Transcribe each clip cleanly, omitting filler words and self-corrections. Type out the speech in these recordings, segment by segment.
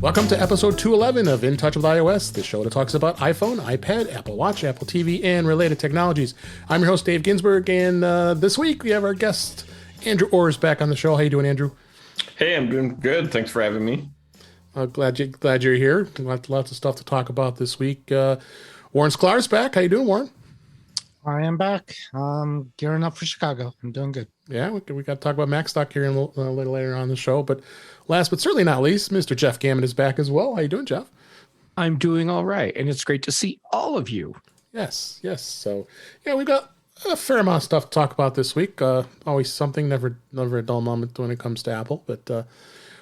Welcome to episode 211 of In Touch with iOS, the show that talks about iPhone, iPad, Apple Watch, Apple TV, and related technologies. I'm your host, Dave Ginsburg, and this week we have our guest, Andrew Orr, back on the show. How you doing, Andrew? Hey, I'm doing good. Thanks for having me. Glad you're here. Lots of stuff to talk about this week. Warren Sklar's back. How you doing, Warren? I am back. Gearing up for Chicago. I'm doing good. Yeah, we got to talk about Macstock here a little later on in the show. But last but certainly not least, Mr. Jeff Gamet is back as well. How you doing, Jeff? I'm doing all right, and it's great to see all of you. Yes. So, yeah, we've got a fair amount of stuff to talk about this week. Always something, never a dull moment when it comes to Apple. But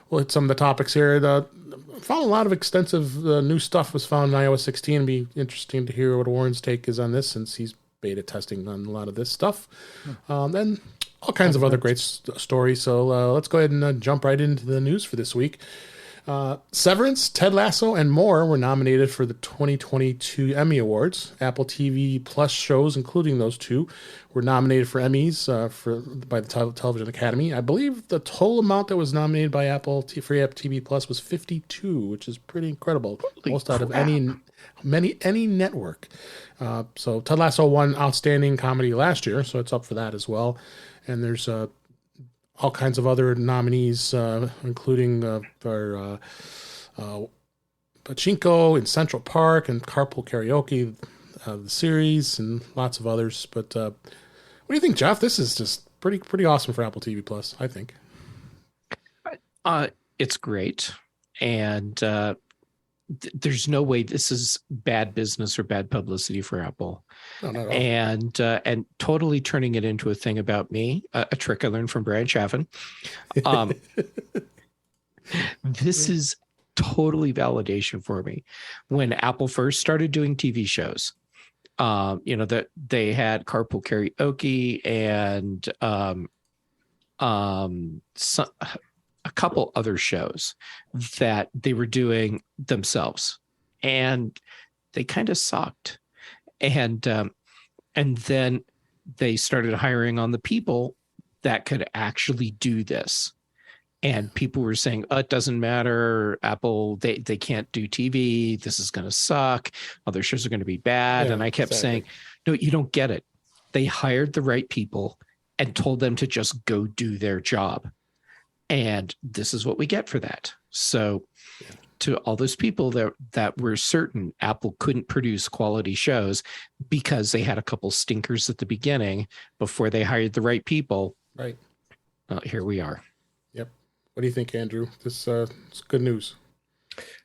we'll hit some of the topics here. Found a lot of extensive new stuff was found in iOS 16. It'd be interesting to hear what Warren's take is on this, since he's beta testing on a lot of this stuff. Then all kinds of other great stories. So let's go ahead and jump right into the news for this week. Severance, Ted Lasso, and more were nominated for the 2022 Emmy Awards. Apple TV Plus shows, including those two, were nominated for Emmys by the Television Academy. I believe the total amount that was nominated by Apple for Apple TV Plus was 52, which is pretty incredible. Most out of any network. So Ted Lasso won Outstanding Comedy last year, so it's up for that as well. And there's all kinds of other nominees, including for Pachinko and Central Park and Carpool Karaoke, the series, and lots of others. But what do you think, Jeff? This is just pretty awesome for Apple TV Plus, I think. It's great, and there's no way this is bad business or bad publicity for Apple. No, not at all. And totally turning it into a thing about me, a trick I learned from Brian Chaffin. This is totally validation for me. When Apple first started doing TV shows, that they had Carpool Karaoke and a couple other shows that they were doing themselves, and they kind of sucked. And then they started hiring on the people that could actually do this. And people were saying, it doesn't matter. Apple, they can't do TV. This is going to suck. Other shows are going to be bad. Yeah, and I kept saying, no, you don't get it. They hired the right people and told them to just go do their job. And this is what we get for that. So to all those people that were certain Apple couldn't produce quality shows because they had a couple stinkers at the beginning before they hired the right people. Right. Here we are. Yep. What do you think, Andrew? This it's good news.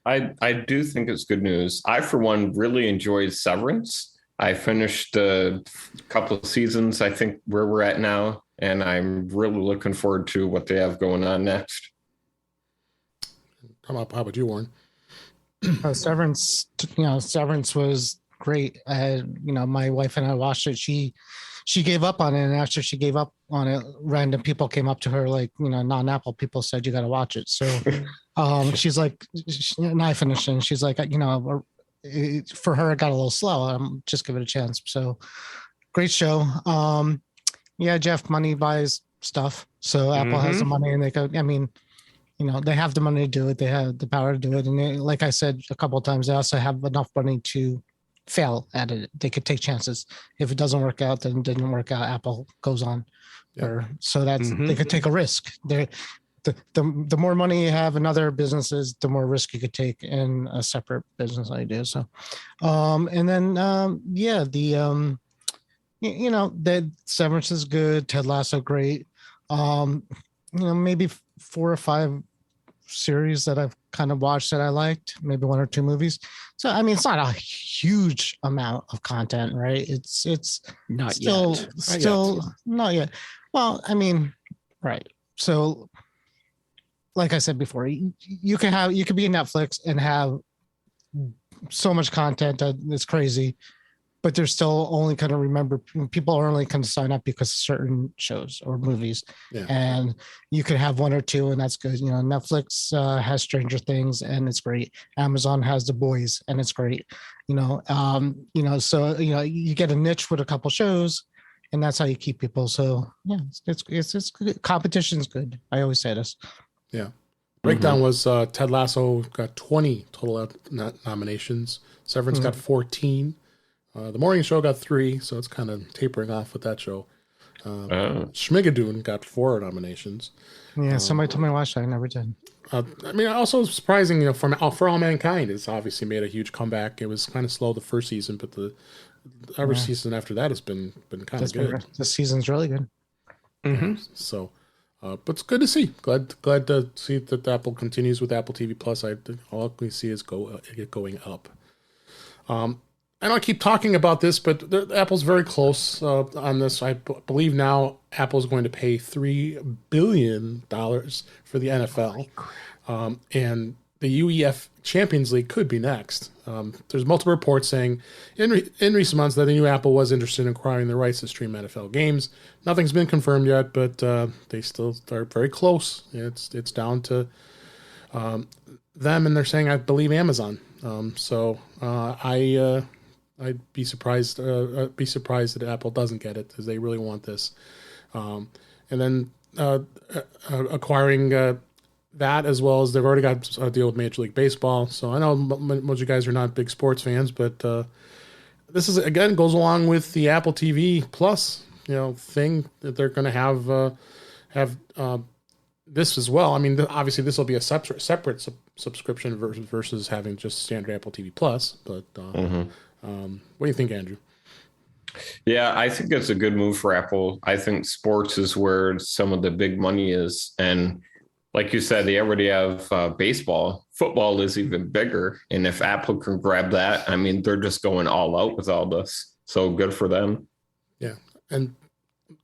I do think it's good news. I, for one, really enjoyed Severance. I finished a couple of seasons, I think, where we're at now. And I'm really looking forward to what they have going on next. How about you, Warren? Severance was great. My wife and I watched it. She gave up on it, and after she gave up on it, random people came up to her, like, non-Apple people said, you got to watch it. So she's like, and I finished it, and she's like, for her, it got a little slow. Just give it a chance. So great show. Yeah, Jeff, money buys stuff. So Apple has the money, and they go, they have the money to do it. They have the power to do it. And like I said a couple of times, they also have enough money to fail at it. They could take chances. If it doesn't work out, then it didn't work out. Apple goes on. Yeah. So that's, they could take a risk. The more money you have in other businesses, the more risk you could take in a separate business idea. So, that Severance is good. Ted Lasso, great. Maybe 4 or 5 series that I've kind of watched that I liked, maybe 1 or 2 movies. So, it's not a huge amount of content, right? It's not still not yet. Well, right. So, like I said before, you could be in Netflix and have so much content that it's crazy. But they're still only kind of people are only kind of sign up because of certain shows or movies. Yeah. And you could have 1 or 2, and that's good. Netflix has Stranger Things, and it's great. Amazon has The Boys, and it's great. So you get a niche with a couple shows, and that's how you keep people. So yeah, it's good. Competition's good. I always say this. Yeah. Breakdown was Ted Lasso got 20 total nominations. Severance got 14. The Morning Show got 3, so it's kind of tapering off with that show. Schmigadoon got 4 nominations. Yeah, somebody told me to watch that. I never did. I mean, also surprising, For All Mankind, it's obviously made a huge comeback. It was kind of slow the first season, but every season after that has been kind of good. This season's really good. So, but it's good to see. Glad to see that Apple continues with Apple TV Plus. All we see is it going up. I know I keep talking about this, but Apple's very close on this. I believe now Apple's going to pay $3 billion for the NFL. And the UEFA Champions League could be next. There's multiple reports saying in recent months that the new Apple was interested in acquiring the rights to stream NFL games. Nothing's been confirmed yet, but they still are very close. It's down to them, and they're saying, I believe, Amazon. I'd be surprised that Apple doesn't get it, because they really want this. And then acquiring that, as well as they've already got a deal with Major League Baseball. So I know most of you guys are not big sports fans, but this is, again, goes along with the Apple TV Plus thing that they're going to have this as well. I mean, obviously this will be a separate subscription versus having just standard Apple TV Plus. But what do you think, Andrew? Yeah, I think it's a good move for Apple. I think sports is where some of the big money is. And like you said, they already have baseball. Football is even bigger. And if Apple can grab that, I mean, they're just going all out with all this. So good for them. Yeah. And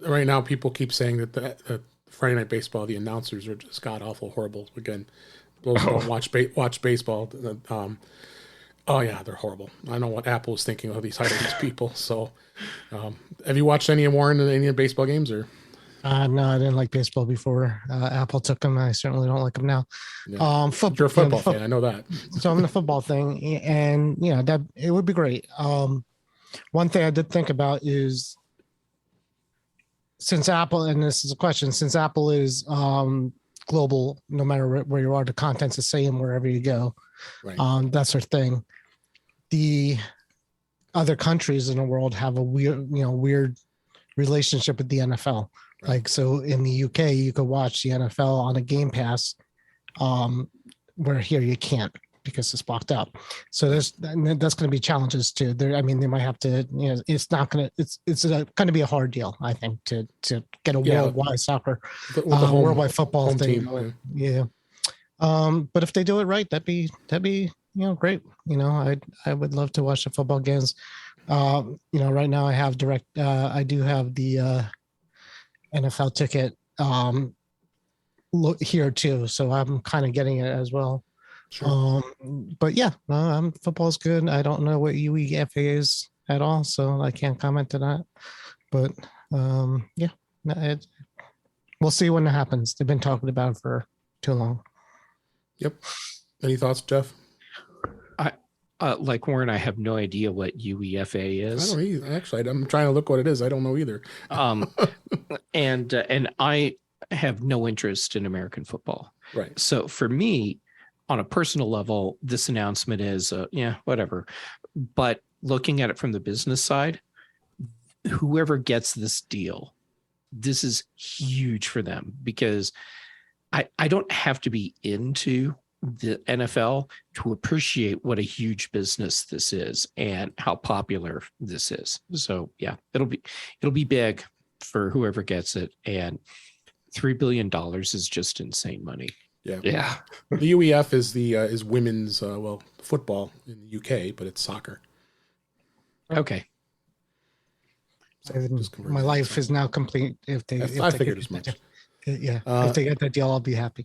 right now, people keep saying that Friday Night Baseball, the announcers are just god-awful horrible. Again, those who don't watch baseball, oh, yeah, they're horrible. I know what Apple is thinking of these hiring these people. So have you watched any of Warren in any of the baseball games? Or? No, I didn't like baseball before. Apple took them. I certainly don't like them now. Yeah. You're a football fan. I know that. So I'm in the football thing, and that it would be great. One thing I did think about is, since Apple, and this is a question, since Apple is global, no matter where you are, the content's the same wherever you go. Right. That's their thing. The other countries in the world have a weird relationship with the NFL. Right. Like, so in the UK, you could watch the NFL on a Game Pass, where here you can't, because it's blocked up. So that's going to be challenges too. They might have to, it's going to be a hard deal, I think, to get a worldwide soccer, worldwide football thing. Yeah. But if they do it right, that'd be great. I would love to watch the football games. Right now I do have the NFL ticket here too, so I'm kind of getting it as well. Sure. But yeah, football's good. I don't know what UEFA is at all, so I can't comment to that. But we'll see when it happens. They've been talking about it for too long. Yep. Any thoughts, Jeff? Like Warren, I have no idea what UEFA is. I don't either. Actually, I'm trying to look what it is. I don't know either. And I have no interest in American football. Right. So for me, on a personal level, this announcement is whatever. But looking at it from the business side, whoever gets this deal, this is huge for them, because I don't have to be into the NFL to appreciate what a huge business this is and how popular this is. So yeah, it'll be big for whoever gets it, and $3 billion is just insane money. Yeah. The UEF is women's football in the UK, but it's soccer. Okay. So my life is now complete. I figured as much. Yeah, if they get that deal, I'll be happy.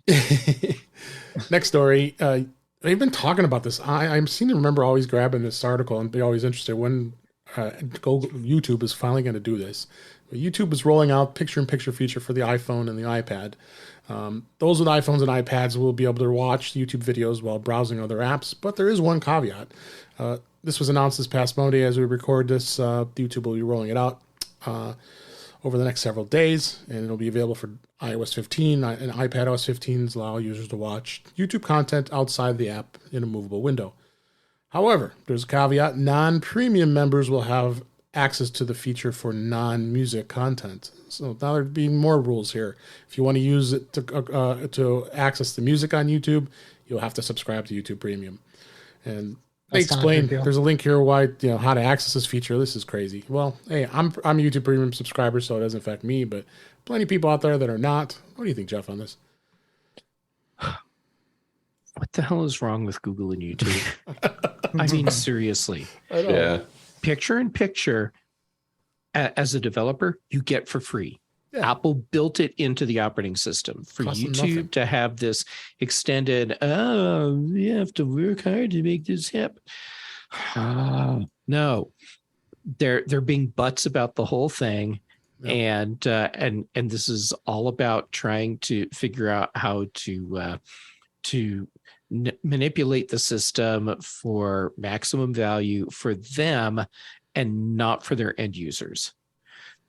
Next story. They've been talking about this. I seem to remember always grabbing this article and be always interested when YouTube is finally going to do this. YouTube is rolling out picture-in-picture feature for the iPhone and the iPad. Those with iPhones and iPads will be able to watch YouTube videos while browsing other apps, but there is one caveat. This was announced this past Monday as we record this. YouTube will be rolling it out. over the next several days, and it'll be available for iOS 15 and iPadOS 15s allow users to watch YouTube content outside the app in a movable window. However, there's a caveat. Non-premium members will have access to the feature for non-music content. So now there's being more rules here. If you want to use it to access the music on YouTube, you'll have to subscribe to YouTube Premium. And they explain, there's a link here why, how to access this feature. This is crazy. Well, hey, I'm a YouTube Premium subscriber, so it doesn't affect me, but plenty of people out there that are not. What do you think, Jeff, on this? What the hell is wrong with Google and YouTube? I mean, seriously. I know. Yeah. Picture-in-picture, as a developer, you get for free. Yeah. Apple built it into the operating system for Costs them YouTube nothing. to have this extended, you have to work hard to make this happen. No, they're being butts about the whole thing. Yeah. And this is all about trying to figure out how to manipulate the system for maximum value for them and not for their end users.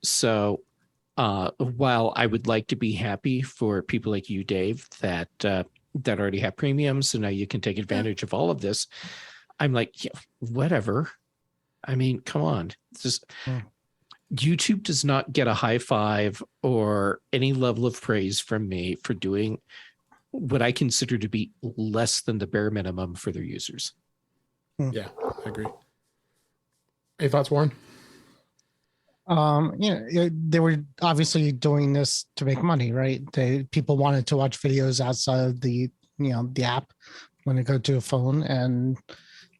So while I would like to be happy for people like you, Dave, that already have premiums, so now you can take advantage of all of this, I'm like, yeah, whatever. I mean, come on. YouTube does not get a high five or any level of praise from me for doing what I consider to be less than the bare minimum for their users. Yeah, I agree. Any thoughts, Warren? They were obviously doing this to make money, right? People wanted to watch videos outside of the app when they go to a phone, and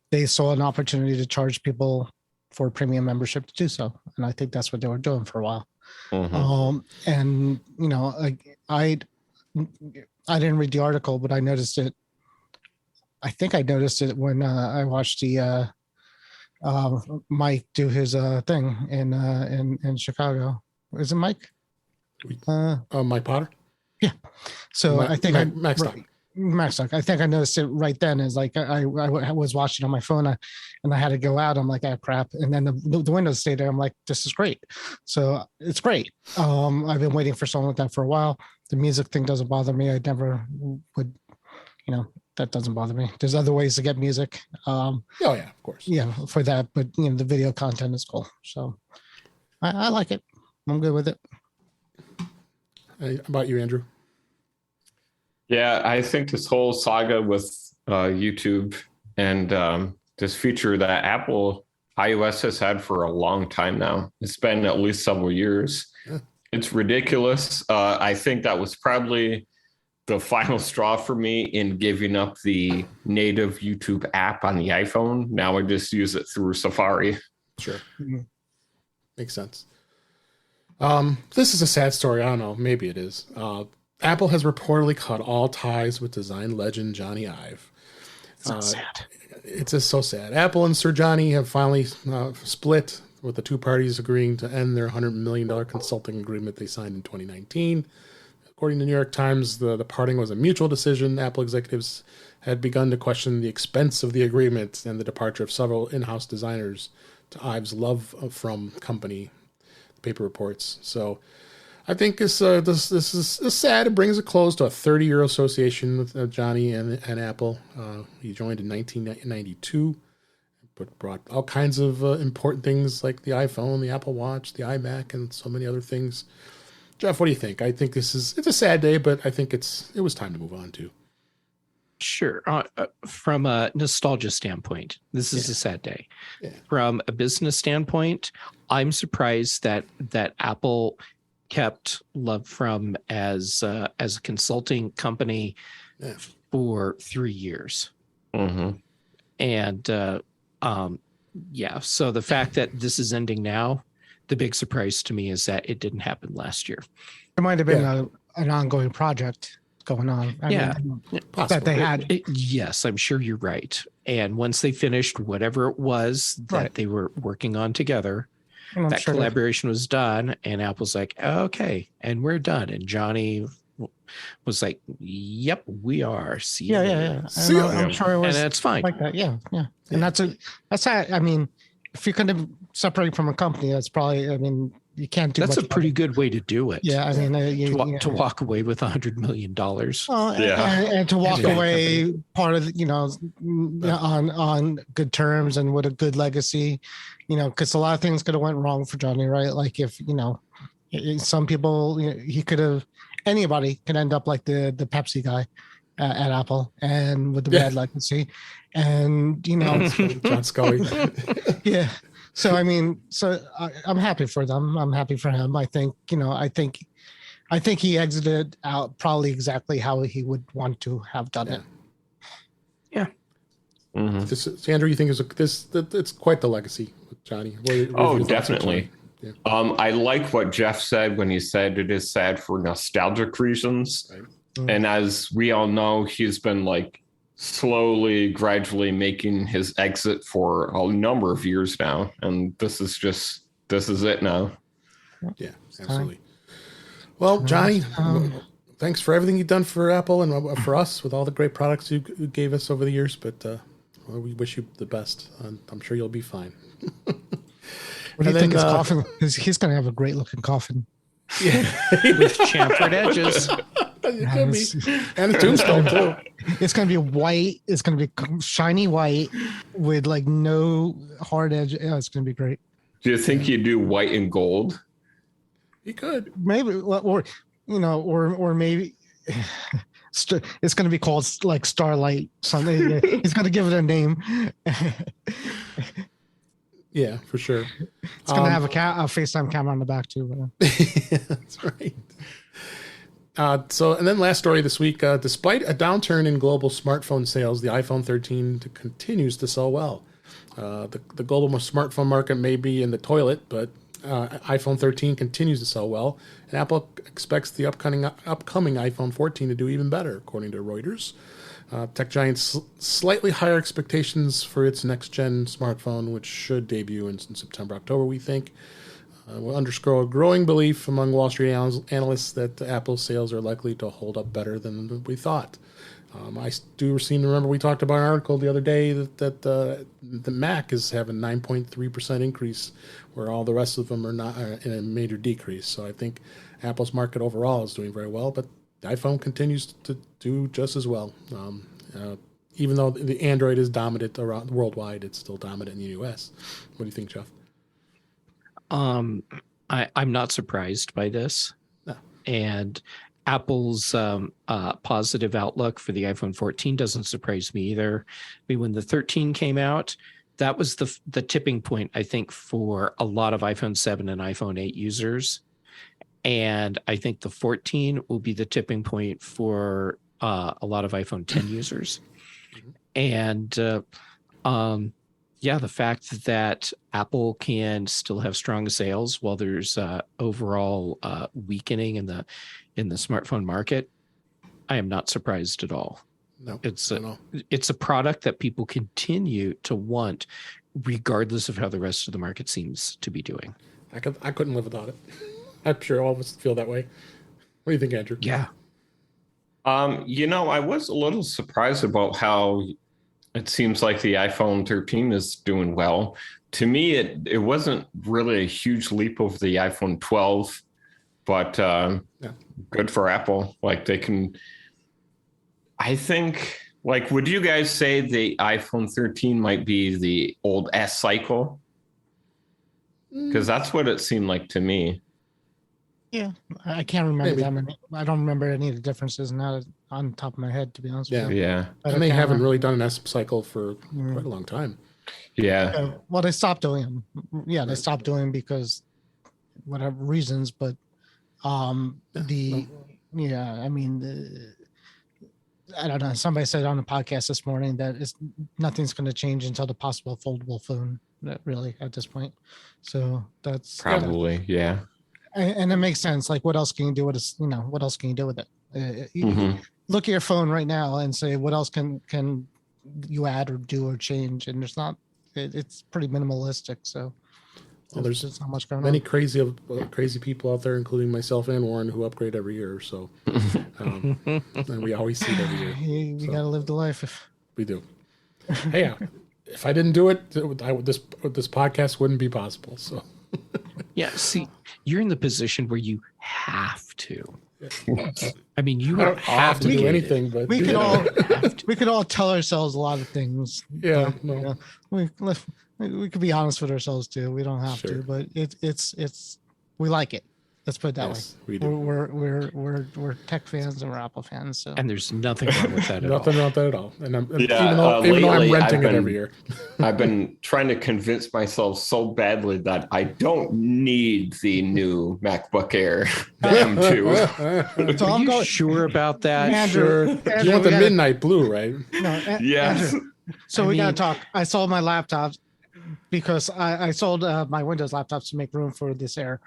they saw an opportunity to charge people for premium membership to do so. And I think that's what they were doing for a while. Mm-hmm. I didn't read the article, but I noticed it. I think I noticed it when I watched the Mike do his thing in Chicago. Is it Mike? Mike Potter? Yeah. So I think Macstock. I think I noticed it right then. Is like I was watching on my phone and I had to go out. I'm like, ah, crap. And then the windows stayed there. I'm like, this is great. So it's great. I've been waiting for something like that for a while. The music thing doesn't bother me. I never would, that doesn't bother me. There's other ways to get music. Oh yeah, of course. Yeah, for that. But the video content is cool. So I like it. I'm good with it. How about you, Andrew? Yeah, I think this whole saga with YouTube and this feature that Apple iOS has had for a long time now. It's been at least several years. Yeah. It's ridiculous. I think that was probably the final straw for me in giving up the native YouTube app on the iPhone. Now I just use it through Safari. Sure. Mm-hmm. Makes sense. This is a sad story. I don't know. Maybe it is. Apple has reportedly cut all ties with design legend Johnny Ive. It's sad. It's just so sad. Apple and Sir Johnny have finally split, with the two parties agreeing to end their $100 million consulting agreement they signed in 2019. According to the New York Times, the parting was a mutual decision. Apple executives had begun to question the expense of the agreement and the departure of several in-house designers to Ive's love from company, the paper reports. So I think this is sad. It brings a close to a 30-year association with Johnny and Apple. He joined in 1992, but brought all kinds of important things like the iPhone, the Apple Watch, the iMac, and so many other things. Jeff, what do you think? I think it's a sad day, but I think it was time to move on too. Sure. From a nostalgia standpoint, this is a sad day. Yeah. From a business standpoint, I'm surprised that Apple kept Love From as a consulting company for 3 years. Mm-hmm. And so the fact that this is ending now, the big surprise to me is that it didn't happen last year. It might have been an ongoing project going on. I mean, that they had. Yes, I'm sure you're right. And once they finished whatever it was that they were working on together, that collaboration was done, and Apple's like, okay, and we're done. And Johnny was like, yep, we are. See you. Yeah. I'm sure it was, and that's fine. Like that, yeah. And that's how. I mean, if you're going to separate from a company, that's probably. I mean, you can't do. That's a much pretty better. good way to do it. Yeah, I mean, To walk away with $100 million. Well, Yeah. and to walk Yeah. away part of on good terms and with a good legacy, because a lot of things could have went wrong for Johnny, right? Like if some people, he could have, anybody can end up like the Pepsi guy at Apple and with the bad legacy, and John Scully. yeah. So I mean, I'm happy for them. I'm happy for him. I think he exited out probably exactly how he would want to have done it. Yeah. Mm-hmm. Andrew, you think it's quite the legacy with Johnny? What are your thoughts on Definitely. Johnny? I like what Jeff said when he said it is sad for nostalgic reasons. Right. And as we all know, he's been like slowly, gradually making his exit for a number of years now. And this is it now. Yeah, absolutely. Well, Johnny, thanks for everything you've done for Apple and for us with all the great products you gave us over the years. But we wish you the best. I'm sure you'll be fine. What do you think his coffin? He's going to have a great looking coffin. Yeah, With chamfered edges. It could be. And a tombstone too. It's going to be white. It's going to be shiny white with like no hard edge. Yeah, it's going to be great. Do you think you do white and gold? He could. Maybe, or maybe it's going to be called like Starlight something. He's going to give it a name. Yeah, for sure. It's going to have a FaceTime camera on the back too. That's right. And then last story this week, despite a downturn in global smartphone sales, the iPhone 13 continues to sell well. The global smartphone market may be in the toilet, but iPhone 13 continues to sell well, and Apple expects the upcoming iPhone 14 to do even better, according to Reuters. Tech giants slightly higher expectations for its next-gen smartphone, which should debut in September, October, we think. Will underscore a growing belief among Wall Street analysts that Apple's sales are likely to hold up better than we thought. I do seem to remember we talked about an article the other day that the Mac is having 9.3% increase, where all the rest of them are not in a major decrease. So I think Apple's market overall is doing very well, but the iPhone continues to do just as well. Even though the Android is dominant around worldwide, it's still dominant in the U.S. What do you think, Jeff? I'm not surprised by this. No. And Apple's positive outlook for the iPhone 14 doesn't surprise me either. I mean, when the 13 came out, that was the tipping point, I think, for a lot of iPhone 7 and iPhone 8 users. And I think the 14 will be the tipping point for a lot of iPhone 10 users. And the fact that Apple can still have strong sales while there's overall weakening in the smartphone market, I am not surprised at all. No, it's a product that people continue to want, regardless of how the rest of the market seems to be doing. I couldn't live without it. I'm sure all of us feel that way. What do you think, Andrew? Yeah. I was a little surprised about how it seems like the iPhone 13 is doing well. To me, it wasn't really a huge leap over the iPhone 12, but good for Apple. Like they can, I think, like, would you guys say the iPhone 13 might be the old S cycle? Because that's what it seemed like to me. Yeah, I can't remember that many. I don't remember any of the differences now on the top of my head, to be honest with you. Yeah. And they haven't really done an S cycle for quite a long time. Yeah. Well, they stopped doing them. Yeah, they stopped doing them because whatever reasons, but I don't know. Somebody said on the podcast this morning that nothing's going to change until the possible foldable phone, really, at this point. So that's probably, yeah. And it makes sense. Like, what else can you do with it? What else can you do with it? Look at your phone right now and say, what else can you add or do or change? And there's not. It's pretty minimalistic. So there's just not much going many on. crazy people out there, including myself and Warren, who upgrade every year. So, and we always see it every year. You got to live the life. We do. Hey, if I didn't do it, this podcast wouldn't be possible. So. Yeah, see, you're in the position where you have to. I mean, you I are don't have to do obligated. anything, but We could all Have to. we could all tell ourselves a lot of things. Yeah, but, no. you know, we could be honest with ourselves too. We don't have Sure. to, but it's we like it. Let's put it that Yes, way. we do. We're tech fans and we're Apple fans. So And there's nothing wrong with that at Nothing all. wrong with that at all. And Yeah, even though I'm lately renting I've it been- every year. I've been trying to convince myself so badly that I don't need the new MacBook Air M2. So Are I'm you going. sure about that? Andrew, Sure. Andrew, You want we the gotta- midnight blue, right? No, Yes. Andrew, so I we gotta mean- talk. I sold my laptops because I sold my Windows laptops to make room for this Air,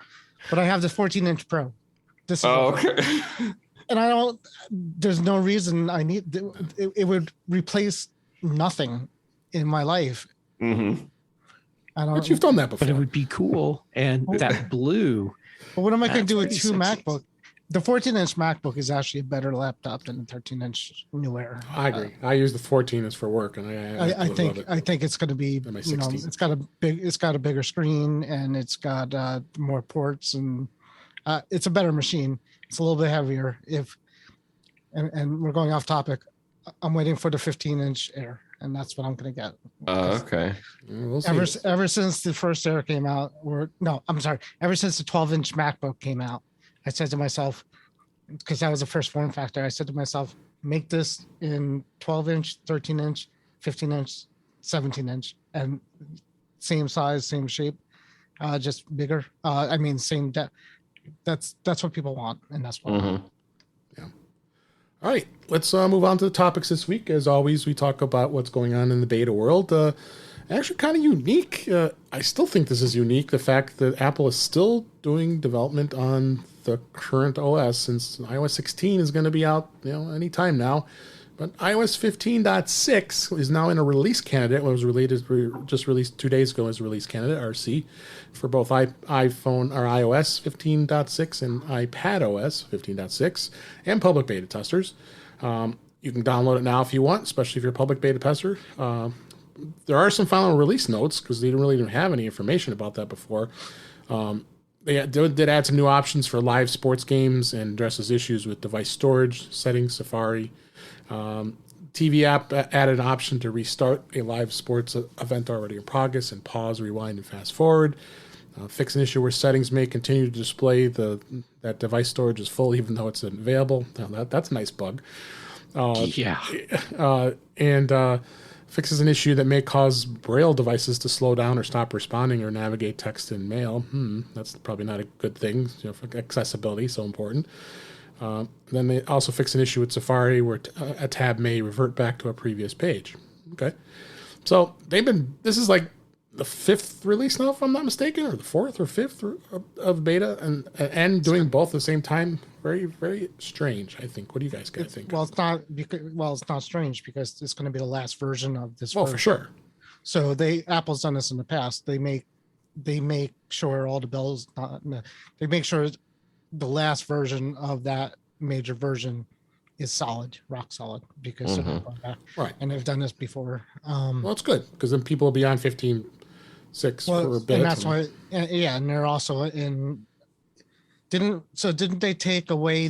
but I have the 14-inch Pro. This is Oh, okay. and I don't. There's no reason I need. It would replace nothing in my life. hmm I don't. But you've done that But before. it would be cool. And that blue, But what am I going to That's do with pretty two sexy. MacBook? The 14-inch MacBook is actually a better laptop than the 13-inch new Air. I agree. I use the 14 as for work, and I I think love it. I think it's going to be. And my You know, 16. it's got a bigger screen and it's got more ports and it's a better machine. It's a little bit heavier. And we're going off topic. I'm waiting for the 15-inch Air, and that's what I'm going to get. Okay. We'll see. Ever since the first Air came out, ever since the 12-inch MacBook came out, I said to myself, because that was the first form factor, I said to myself, make this in 12-inch, 13-inch, 15-inch, 17-inch, and same size, same shape, just bigger. I mean, same depth. That's what people want, and that's what. hmm All right, let's move on to the topics this week. As always, we talk about what's going on in the beta world. Actually, kind of unique. I still think this is unique. The fact that Apple is still doing development on the current OS, since iOS 16 is going to be out, any time now. But iOS 15.6 is now in a release candidate. It was just released 2 days ago as a release candidate, RC, for both iPhone or iOS 15.6 and iPadOS 15.6 and public beta testers. You can download it now if you want, especially if you're a public beta tester. There are some final release notes because they didn't have any information about that before. They did add some new options for live sports games and addresses issues with device storage settings, Safari. TV app added an option to restart a live sports event already in progress and pause, rewind, and fast forward. Fix an issue where settings may continue to display that device storage is full even though it's available. Now that's a nice bug. yeah. And fixes an issue that may cause Braille devices to slow down or stop responding or navigate text and mail. That's probably not a good thing. For accessibility, so important. Then they also fix an issue with Safari where a tab may revert back to a previous page. Okay. So this is like the 5th release now, if I'm not mistaken, or the 4th or 5th of beta, and doing both at the same time. Very, very strange, I think. What do you guys think? Well, it's not strange because it's going to be the last version of this. Well, for sure. So Apple's done this in the past. They make sure all the bells. They make sure the last version of that major version is solid, rock solid, because they're not going back. Right. And they've done this before. Well, it's good because then people will be on 15.6 for a bit. And that's why, yeah, and they're also didn't they take away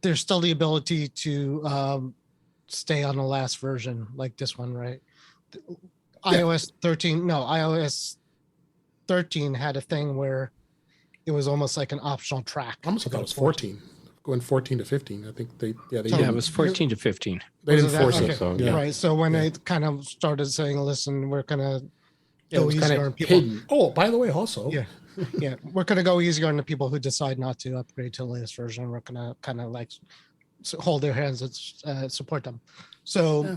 there's still the ability to stay on the last version like this one, right? Yeah. iOS 13 had a thing where it was almost like an optional track. I almost thought it was 14. Going 14 to 15. I think they So- didn't, Yeah, it was 14 to 15. they Was didn't it that? force Okay. it. So, Yeah. Right. So when Yeah. they kind of started saying, listen, we're going to Yeah, it go was easier kind on of people. hidden. Oh, by the way, also, Yeah. Yeah. We're going to go easier on the people who decide not to upgrade to the latest version. We're going to kind of like hold their hands and support them. So Yeah.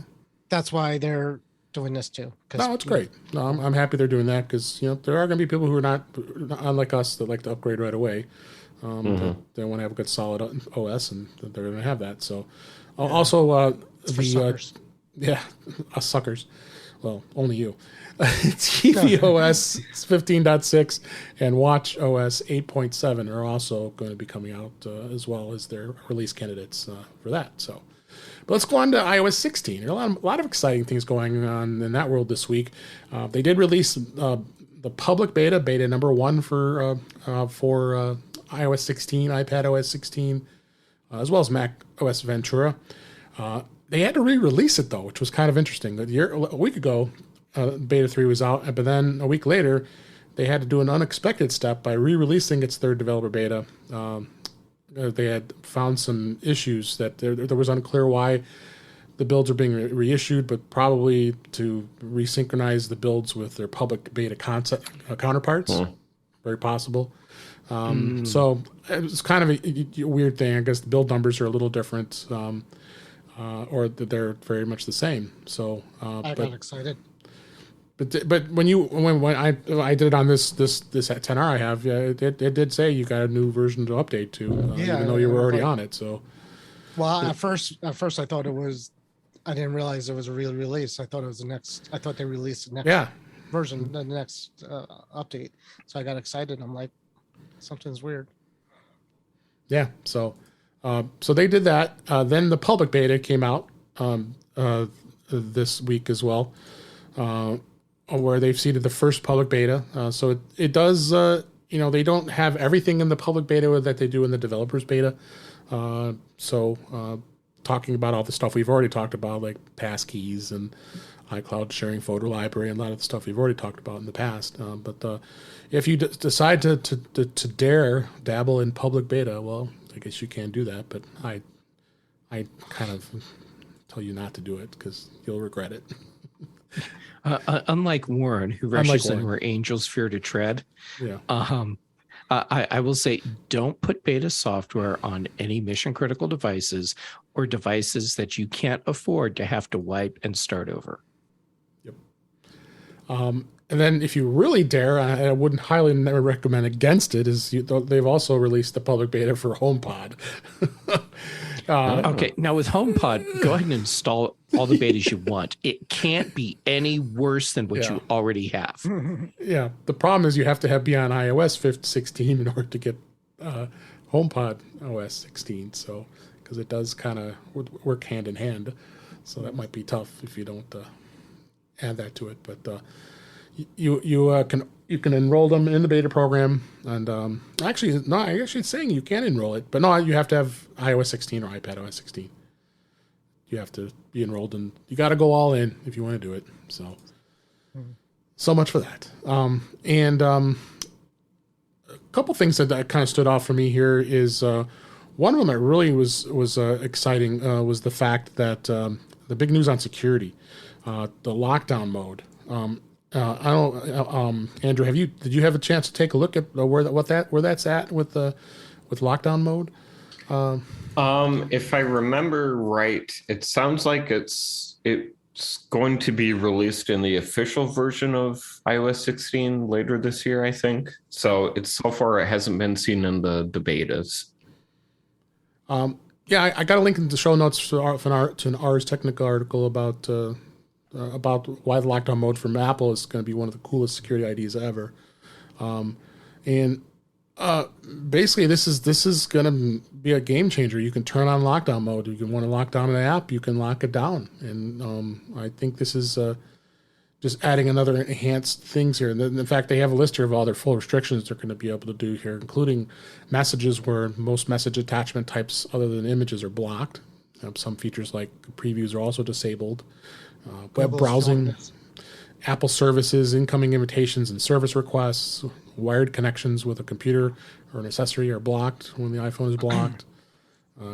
that's why they're doing this too. no, it's great. No, I'm happy they're doing that because there are going to be people who are not unlike us that like to upgrade right away. They want to have a good solid OS, and they're going to have that. So, also It's for suckers. yeah, us suckers. Well, only you. tvOS 15.6 and watchOS 8.7 are also going to be coming out as well as their release candidates for that. So, but let's go on to iOS 16. There are a lot of exciting things going on in that world this week. They did release the public beta number 1 for iOS 16, iPadOS 16, as well as macOS Ventura. They had to re-release it though, which was kind of interesting. A week ago, Beta 3 was out, but then a week later, they had to do an unexpected step by re-releasing its third developer beta. They had found some issues that there was unclear why the builds are being reissued, but probably to resynchronize the builds with their public beta counterparts. Very possible. So it's kind of a weird thing. I guess the build numbers are a little different, or that they're very much the same. So I got excited. But when I did it on this 10R I have, it did say you got a new version to update to, even though you were already on it. So, well, at first I thought it was. I didn't realize it was a real release. I thought it was the next. I thought they released the next version, the next update. So I got excited. I'm like, something's weird. Yeah. So they did that. Then the public beta came out this week as well, where they've seeded the first public beta. So it does. They don't have everything in the public beta that they do in the developers beta. Talking about all the stuff we've already talked about, like passkeys and iCloud sharing photo library, and a lot of the stuff we've already talked about in the past. But if you decide to dare dabble in public beta, well, I guess you can do that. But I kind of tell you not to do it because you'll regret it. Unlike Warren, who rushes in where angels fear to tread. Yeah. I will say, don't put beta software on any mission critical devices or devices that you can't afford to have to wipe and start over. Yep. And then if you really dare, I wouldn't highly never recommend against it, they've also released the public beta for HomePod. Okay, now with HomePod, go ahead and install all the betas you want. It can't be any worse than what you already have. Yeah, the problem is you have to be on iOS 16 in order to get HomePod OS 16. So, because it does kind of work hand in hand, so that might be tough if you don't add that to it. But you can enroll them in the beta program, and actually it's saying you can enroll it, but no, you have to have iOS 16 or iPadOS 16. You have to be enrolled, and you got to go all in if you want to do it. So much for that. And a couple things that kind of stood out for me here is one of them that really was exciting was the fact that the big news on security, the lockdown mode. I don't, Andrew, did you have a chance to take a look at where that's at with lockdown mode? If I remember right, it sounds like it's going to be released in the official version of iOS 16 later this year, I think. So so far it hasn't been seen in the betas. Yeah, I got a link in the show notes to an Ars Technica article about why the lockdown mode from Apple is going to be one of the coolest security ideas ever. Basically, this is going to be a game changer. You can turn on lockdown mode. You can want to lock down an app, you can lock it down. And I think this is just adding another enhanced things here. And in fact, they have a list here of all their full restrictions they're going to be able to do here, including messages where most message attachment types other than images are blocked. Some features like previews are also disabled. Web browsing, Apple services, incoming invitations and service requests, wired connections with a computer or an accessory are blocked when the iPhone is blocked.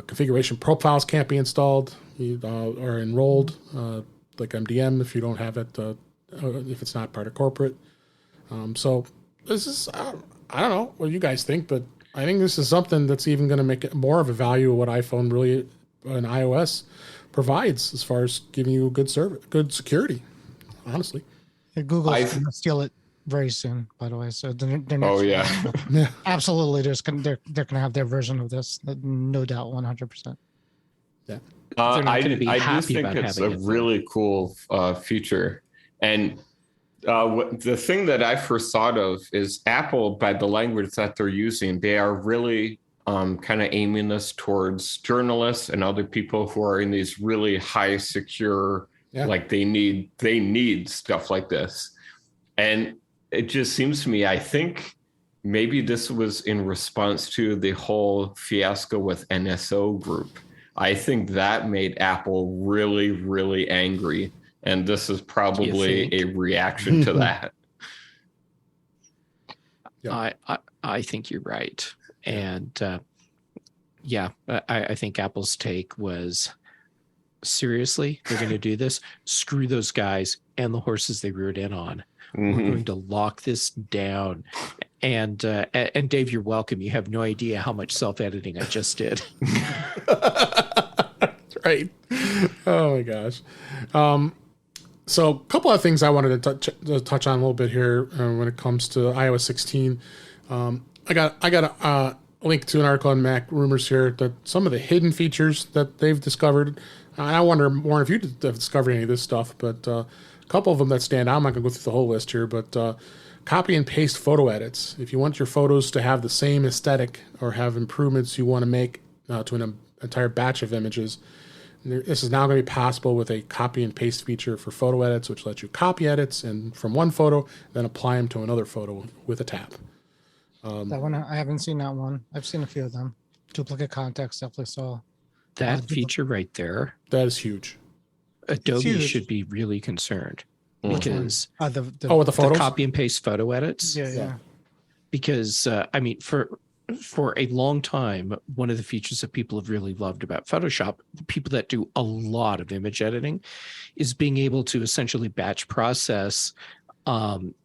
Configuration profiles can't be installed or enrolled, like MDM if you don't have it, if it's not part of corporate. So this is, I don't know what you guys think, but I think this is something that's even going to make it more of a value of what iPhone really and iOS provides as far as giving you good security, honestly. Google's going to steal it very soon, by the way. So they're yeah. Absolutely. They're going to have their version of this, no doubt, 100%. Yeah. I do think it's a really cool feature. And the thing that I first thought of is Apple, by the language that they're using, they are really kind of aiming this towards journalists and other people who are in these really high secure, like they need stuff like this. And it just seems to me, I think maybe this was in response to the whole fiasco with NSO Group. I think that made Apple really, really angry. And this is probably a reaction to that. Yeah. I think you're right. And I think Apple's take was, seriously, they're going to do this? Screw those guys and the horses they reared in on. We're going to lock this down. And Dave, you're welcome. You have no idea how much self-editing I just did. That's right. Oh my gosh. So a couple of things I wanted to touch on a little bit here when it comes to iOS 16. I got a link to an article on Mac Rumors here that some of the hidden features that they've discovered. I wonder, Warren, if you have discovered any of this stuff, but a couple of them that stand out. I'm not going to go through the whole list here, but copy and paste photo edits. If you want your photos to have the same aesthetic or have improvements you want to make to an entire batch of images, this is now going to be possible with a copy and paste feature for photo edits, which lets you copy edits and from one photo, then apply them to another photo with a tap. That one, I haven't seen that one. I've seen a few of them. Duplicate context, definitely saw. That feature right there. That is huge. Adobe should be really concerned because with the photos? The copy and paste photo edits. Yeah. Because I mean, for a long time, one of the features that people have really loved about Photoshop, the people that do a lot of image editing, is being able to essentially batch process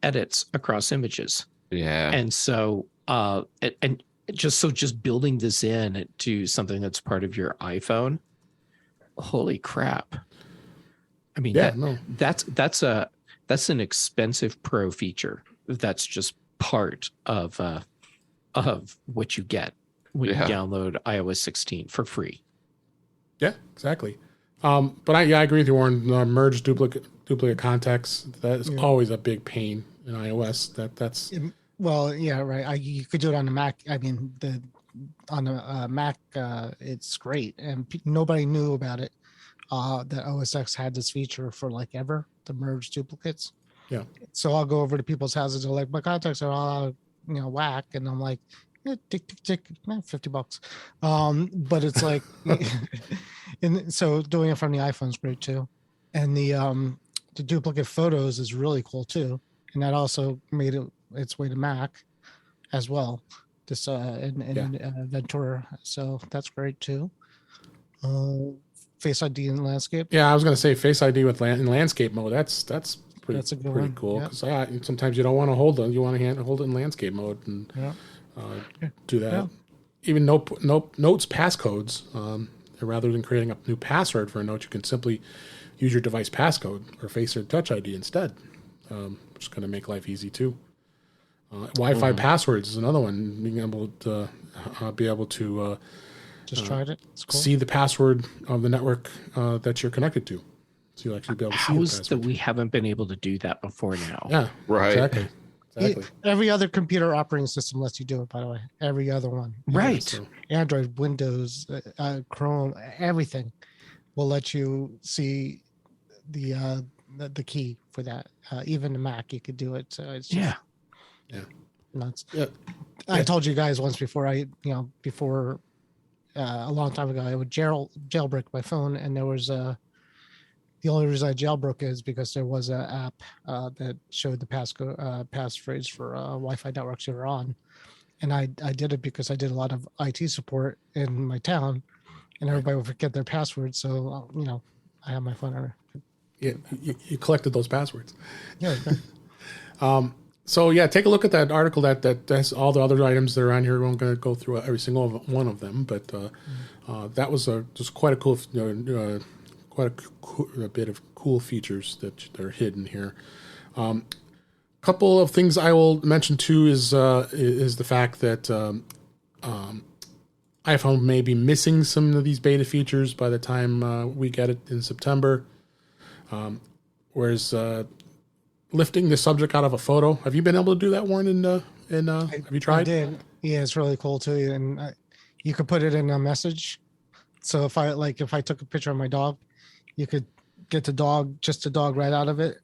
edits across images. Yeah. And so, and just building this in to something that's part of your iPhone, holy crap. I mean, that's an expensive pro feature. That's just part of what you get when you download iOS 16 for free. Yeah, exactly. But I agree with you, Warren. Merge duplicate context, that is always a big pain in iOS. That's well, yeah, right. You could do it on the Mac. I mean, on the Mac, it's great, and nobody knew about it. That OS X had this feature for like ever, to merge duplicates. Yeah. So I'll go over to people's houses. They're like, my contacts are all whack, and I'm like, tick, $50. But it's like, and so doing it from the iPhone is great too, and the duplicate photos is really cool too, and that also made its way to Mac as well. This in Ventura, so that's great too. Face ID in landscape. Yeah, I was going to say Face ID in landscape mode. That's pretty one. cool, because sometimes you don't want to hold it. You want to hold it in landscape mode and do that. Yeah. Even notes passcodes. Rather than creating a new password for a note, you can simply use your device passcode or Face or Touch ID instead. Which is going to make life easy too. Wi-Fi passwords is another one. Being able to just tried it. It's cool. See the password of the network that you're connected to. So you'll actually be able to see the password. That we haven't been able to do that before now? Yeah, right. Exactly. Every other computer operating system lets you do it, by the way. Every other one. Right. So Android, Windows, Chrome, everything will let you see the key for that. Even the Mac, you could do it. So it's just nuts. Yeah. I told you guys once before, a long time ago, I would jailbreak my phone, and there was the only reason I jailbroke is because there was an app that showed the passphrase for Wi-Fi networks you were on, and I did it because I did a lot of IT support in my town, and everybody would forget their password. So I have my phone on. Yeah, you collected those passwords. Yeah. So take a look at that article that has all the other items that are on here. We're not going to go through every single one of them, but that was just quite a cool, a bit of cool features that are hidden here. Couple of things I will mention too is the fact that iPhone may be missing some of these beta features by the time we get it in September. Whereas lifting the subject out of a photo, have you been able to do that, Warren? Have you tried? I did. Yeah, it's really cool too, and you could put it in a message. So if I took a picture of my dog, you could get the dog right out of it,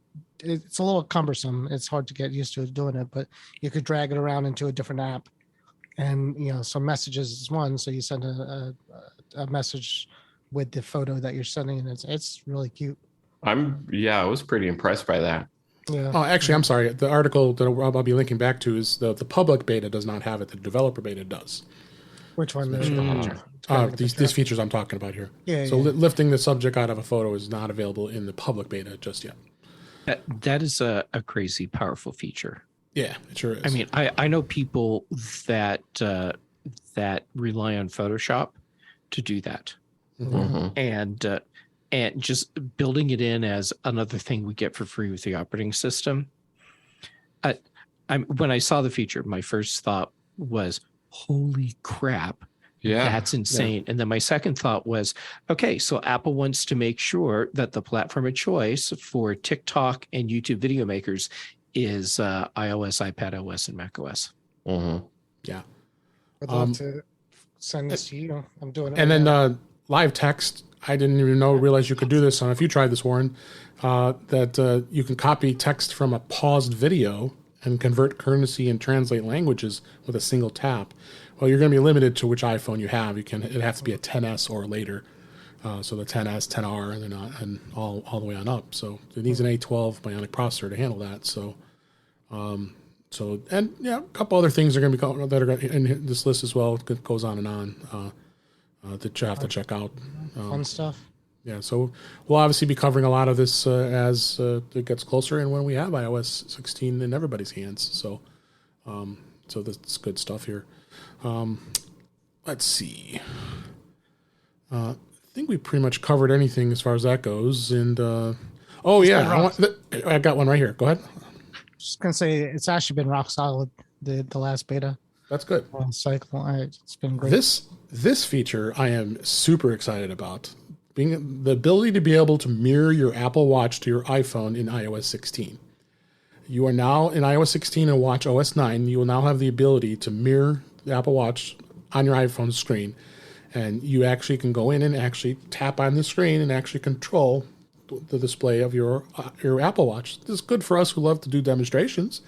it's a little cumbersome. It's hard to get used to doing it, but you could drag it around into a different app. And, so messages is one. So you send a message with the photo that you're sending, and it's really cute. I was pretty impressed by that. Yeah. Oh, actually, I'm sorry. The article that I'll be linking back to is the public beta does not have it. The developer beta does. Which one? These features I'm talking about here. Yeah. So lifting the subject out of a photo is not available in the public beta just yet. That is a crazy powerful feature. Yeah, it sure is. I mean, I know people that rely on Photoshop to do that, and just building it in as another thing we get for free with the operating system. When I saw the feature, my first thought was, "Holy crap, that's insane!" And then my second thought was, "Okay, so Apple wants to make sure that the platform of choice for TikTok and YouTube video makers is iOS, iPadOS, and macOS." Yeah. I'd love to send this to you. I'm doing it. And then live text. I didn't even realize you could do this. If you tried this, Warren, that you can copy text from a paused video and convert currency and translate languages with a single tap. Well, you're going to be limited to which iPhone you have. It has to be a 10s or later. So the 10s, 10R, and all the way on up. So it needs an A12 Bionic processor to handle that. So, a couple other things are going to be that are in this list as well. It goes on and on that you have to check out. Fun stuff. Yeah, so we'll obviously be covering a lot of this as it gets closer, and when we have iOS 16 in everybody's hands. So, so that's good stuff here. Let's see. I think we pretty much covered anything as far as that goes. And I got one right here. Go ahead. Just gonna say it's actually been rock solid. The last beta. That's good. Cycle. It's been great. This feature I am super excited about. Being the ability to be able to mirror your Apple Watch to your iPhone in iOS 16. You are now in iOS 16 and Watch OS 9. You will now have the ability to mirror the Apple Watch on your iPhone screen. And you actually can go in and actually tap on the screen and actually control the display of your Apple Watch. This is good for us who love to do demonstrations.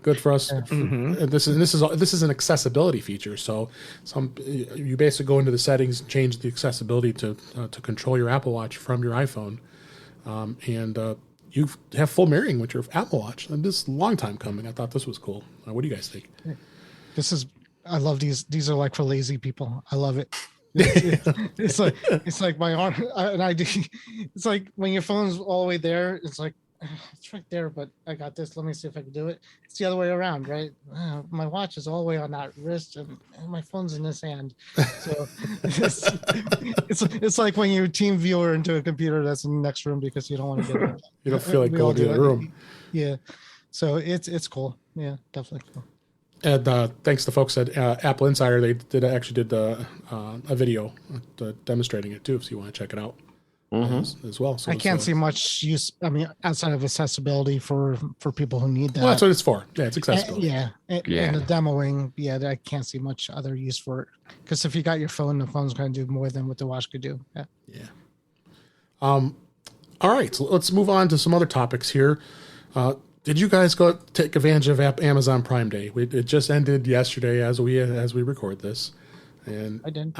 Good for us. And this is an accessibility feature. So you basically go into the settings and change the accessibility to control your Apple Watch from your iPhone, and you have full mirroring with your Apple Watch. And this is a long time coming. I thought this was cool. What do you guys think? I love these. These are like for lazy people. I love it. It's like my arm, and I do. It's like when your phone's all the way there. It's like it's right there, but I got this. Let me see if I can do it. It's the other way around, right? My watch is all the way on that wrist, and my phone's in this hand. So it's like when you team viewer into a computer that's in the next room because you don't want to get it. You don't feel like going to the room. Yeah, so it's cool. Yeah, definitely cool. And thanks to folks at Apple Insider, they did a video demonstrating it too. If you want to check it out as well. So I can't see much use. I mean, outside of accessibility for people who need that. Well, that's what it's for. Yeah, it's accessibility. And the demoing. Yeah, I can't see much other use for it. Because if you got your phone, the phone's going to do more than what the watch could do. Yeah. All right, so let's move on to some other topics here. Did you guys go take advantage of Amazon Prime Day? It just ended yesterday as we record this, and I did.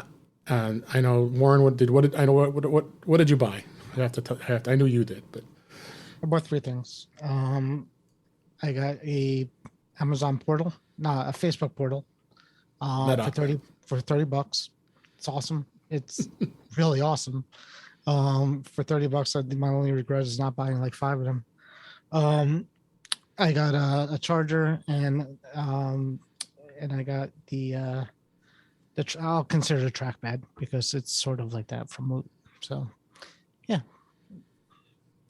And I know Warren. What did you buy? I knew you did, but I bought 3 things. I got a Amazon portal, a Facebook portal, for $30. It's awesome. It's really awesome. For $30, my only regret is not buying like 5 of them. I got a charger and I got the I'll consider it a trackpad because it's sort of like that from so yeah.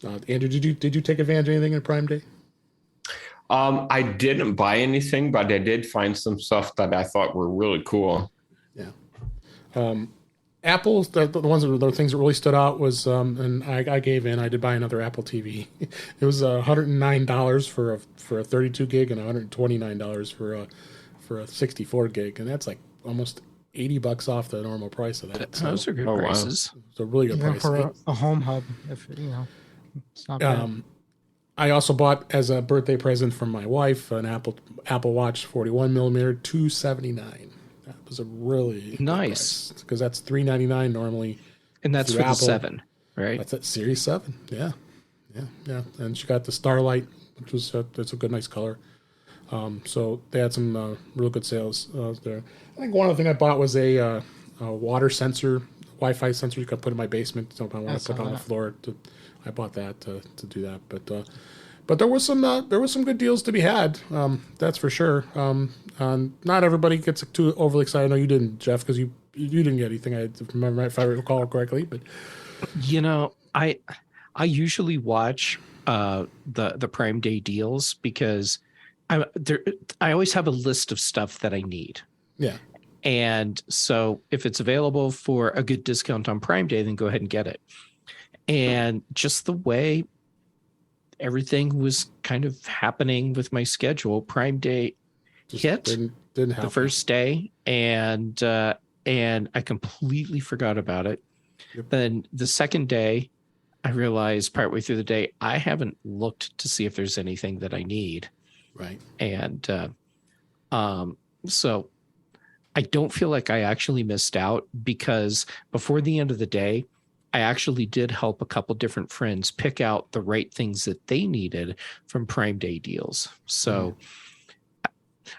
Andrew, did you take advantage of anything in Prime Day? I didn't buy anything, but I did find some stuff that I thought were really cool. Yeah. Apple's the things that really stood out was and I gave in. I did buy another Apple TV. It was $109 for a 32 gig and $129 for a 64 gig, and that's like almost $80 off the normal price of that. So, those are good prices. It's a really good price for a home hub. If it's not bad. I also bought as a birthday present from my wife an Apple Watch 41 millimeter, $279. That was a really nice, because that's $399 normally. And that's for Apple. the 7, right? That's at Series 7. Yeah. And she got the Starlight, which was that's a good, nice color. So they had some real good sales there. I think one other thing I bought was a water sensor, Wi-Fi sensor you could put in my basement. So if I want to put it on the floor, I bought that to do that. But there was some good deals to be had. That's for sure. Not everybody gets too overly excited. I know you didn't, Jeff, because you didn't get anything. I remember if I recall correctly. But I usually watch the Prime Day deals because I always have a list of stuff that I need. Yeah. And so if it's available for a good discount on Prime Day, then go ahead and get it. And just the way everything was kind of happening with my schedule, Prime Day hit didn't the first day, and I completely forgot about it. Yep. Then the second day, I realized partway through the day, I haven't looked to see if there's anything that I need. Right. And so I don't feel like I actually missed out, because before the end of the day, I actually did help a couple different friends pick out the right things that they needed from Prime Day deals. So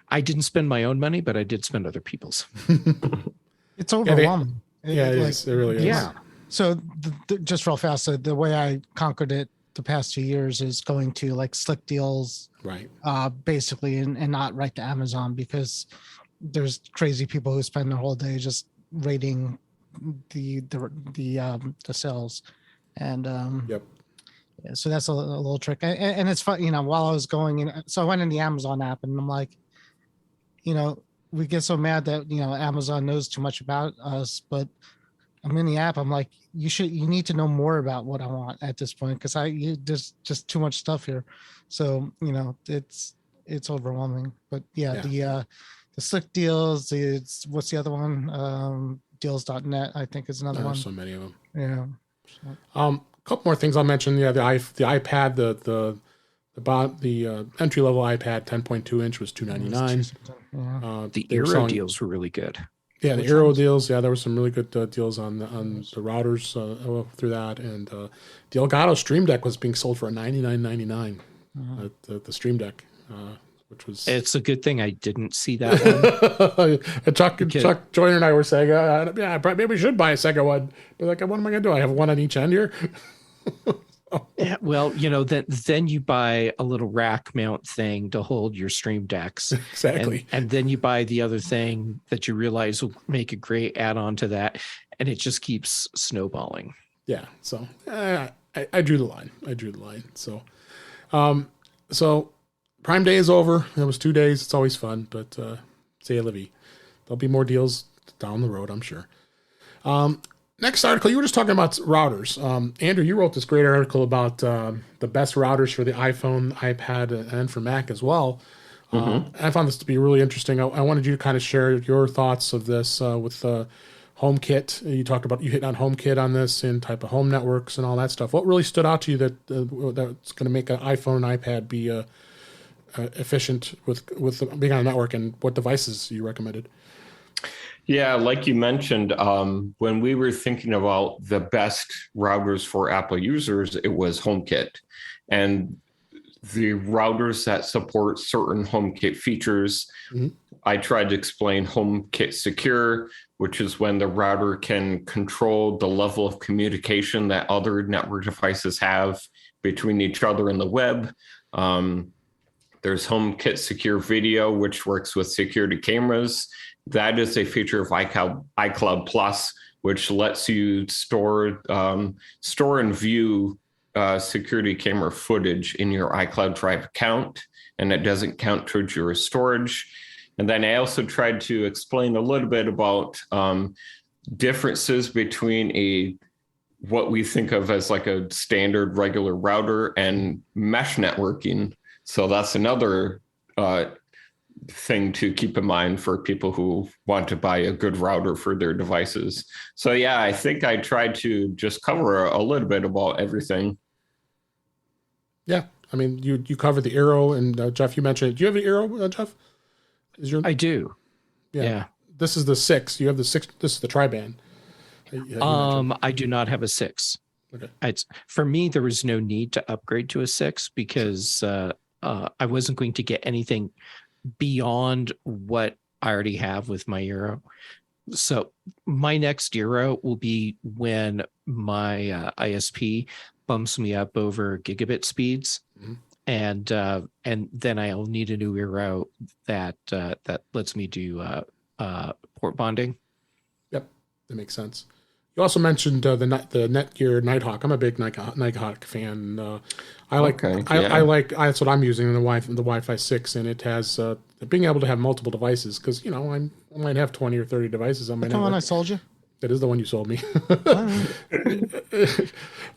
I didn't spend my own money, but I did spend other people's. It's overwhelming. It really is. Yeah. So just real fast, the way I conquered it the past 2 years is going to like Slick Deals, right? Basically, and not right to Amazon, because there's crazy people who spend their whole day just rating the sales, and yep. Yeah, so that's a little trick, and it's fun. While I was going in, so I went in the Amazon app, and I'm like, we get so mad that Amazon knows too much about us, but I'm in the app. I'm like, you need to know more about what I want at this point, because there's just too much stuff here. So it's overwhelming. But the Slick Deals, what's the other one? Deals.net, I think, is another one. There's so many of them. Yeah. A couple more things I'll mention. Yeah, the iPad, the entry level iPad 10.2 inch was $299. Yeah. The Eero deals were really good. Yeah, the Eero deals. Yeah, there were some really good deals on the routers through that, and the Elgato Stream Deck was being sold for $99.99. The Stream Deck, which was. It's a good thing I didn't see that one. Chuck Joyner and I were saying, maybe we should buy a second one. But like, what am I going to do? I have one on each end here. Yeah, well, then you buy a little rack mount thing to hold your Stream Decks. Exactly. And then you buy the other thing that you realize will make a great add-on to that, and it just keeps snowballing. Yeah. So I drew the line. So Prime Day is over. It was 2 days. It's always fun, but c'est la vie. There'll be more deals down the road, I'm sure. Next article, you were just talking about routers. Andrew, you wrote this great article about the best routers for the iPhone, iPad, and for Mac as well. I found this to be really interesting. I wanted you to kind of share your thoughts of this with HomeKit. You hit on HomeKit on this in type of home networks and all that stuff. What really stood out to you that's going to make an iPhone and iPad be efficient with being on a network, and what devices you recommended? Yeah, like you mentioned, when we were thinking about the best routers for Apple users, it was HomeKit. And the routers that support certain HomeKit features, I tried to explain HomeKit Secure, which is when the router can control the level of communication that other network devices have between each other and the web. There's HomeKit Secure Video, which works with security cameras. That is a feature of iCloud Plus, which lets you store and view security camera footage in your iCloud Drive account, and it doesn't count towards your storage. And then I also tried to explain a little bit about differences between what we think of as like a standard regular router and mesh networking. So that's another thing to keep in mind for people who want to buy a good router for their devices. So yeah, I think I tried to just cover a little bit about everything. Yeah, I mean, you covered the Aero, and Jeff, you mentioned it. Do you have the Aero, Jeff? I do. Yeah. Yeah. This is the 6. You have the 6. This is the tri-band. I do not have a 6. Okay. For me, there was no need to upgrade to a 6 because I wasn't going to get anything beyond what I already have with my Euro. So my next Euro will be when my ISP bumps me up over gigabit speeds, and then I'll need a new Euro that lets me do port bonding. Yep, that makes sense. You also mentioned the Netgear Nighthawk. I'm a big Nighthawk fan. That's what I'm using, the Wi-Fi 6, and it has being able to have multiple devices, because I might have 20 or 30 devices on my network. The one I sold you? That is the one you sold me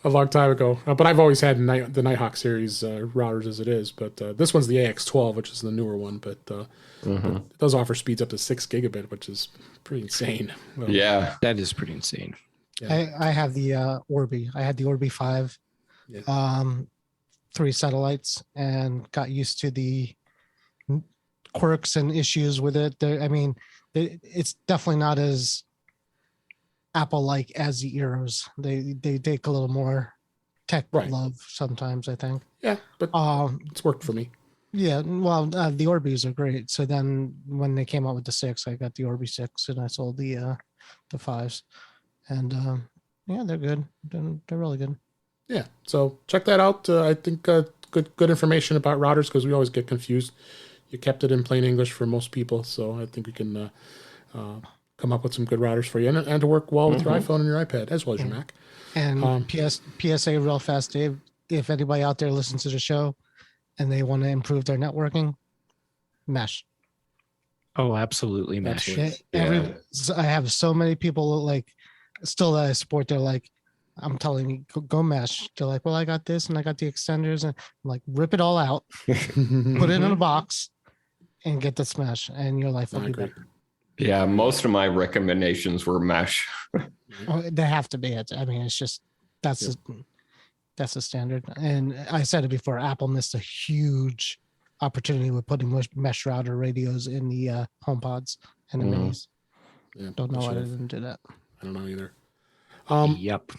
a long time ago. But I've always had the Nighthawk series routers as it is. But this one's the AX12, which is the newer one. But it does offer speeds up to 6 gigabit, which is pretty insane. Well, yeah, that is pretty insane. Yeah. I have the Orbi. I had the Orbi 5, 3 satellites, and got used to the quirks and issues with it. It's definitely not as Apple-like as the Eros. They take a little more tech love sometimes, I think. Yeah, but it's worked for me. Yeah, well, the Orbis are great. So then when they came out with the 6, I got the Orbi 6, and I sold the 5s. And they're good. They're really good. Yeah, so check that out. I think good information about routers, because we always get confused. You kept it in plain English for most people, so I think we can come up with some good routers for you, and to work well with your iPhone and your iPad, as well as your Mac. And PSA real fast, Dave, if anybody out there listens to the show and they want to improve their networking, mesh. Oh, absolutely, mesh. I have so many people still that I support. They're like, I'm telling you, go mesh. They're like, well, I got this and I got the extenders, and I'm like, rip it all out, put it in a box, and get this mesh, and your life will be better. Yeah, most of my recommendations were mesh. They have to be it. I mean, it's just that's a standard. And I said it before, Apple missed a huge opportunity with putting mesh router radios in the HomePods and the minis. Yeah, don't know why they didn't do that. I don't know either. Yep.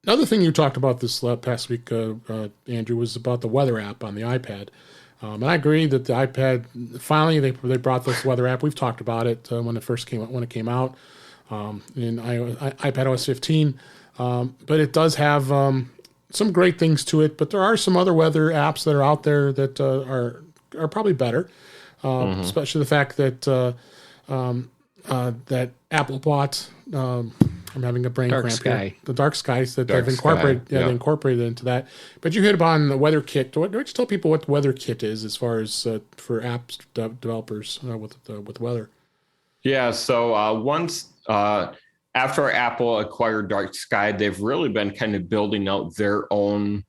Another thing you talked about this past week, Andrew, was about the weather app on the iPad. And I agree that the iPad, finally they brought this weather app. We've talked about it when it first came out in iPad OS 15. But it does have some great things to it. But there are some other weather apps that are out there that are probably better, especially the fact that that Apple bought. I'm having a brain cramp here. The Dark Skies that they've incorporated. They incorporated into that. But you hit upon the Weather Kit. Why don't you tell people what the Weather Kit is, as far as for apps developers with weather? Yeah. So once after Apple acquired Dark Sky, they've really been kind of building out their own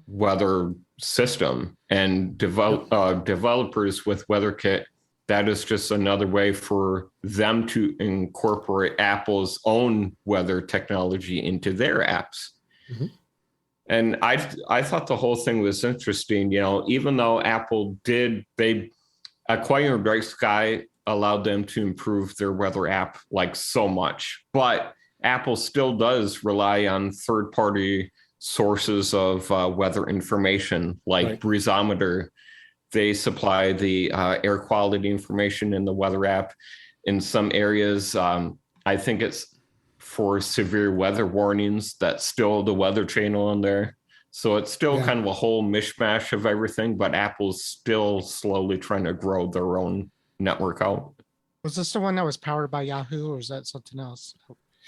weather system, and developers with Weather Kit. That is just another way for them to incorporate Apple's own weather technology into their apps. And I thought the whole thing was interesting. Even though Apple acquiring Dark Sky allowed them to improve their weather app so much, but Apple still does rely on third-party sources of weather information, like Breezometer. They supply the air quality information in the weather app. In some areas, I think it's for severe weather warnings, that's still the weather channel in there. So it's still kind of a whole mishmash of everything, but Apple's still slowly trying to grow their own network out. Was this the one that was powered by Yahoo, or is that something else?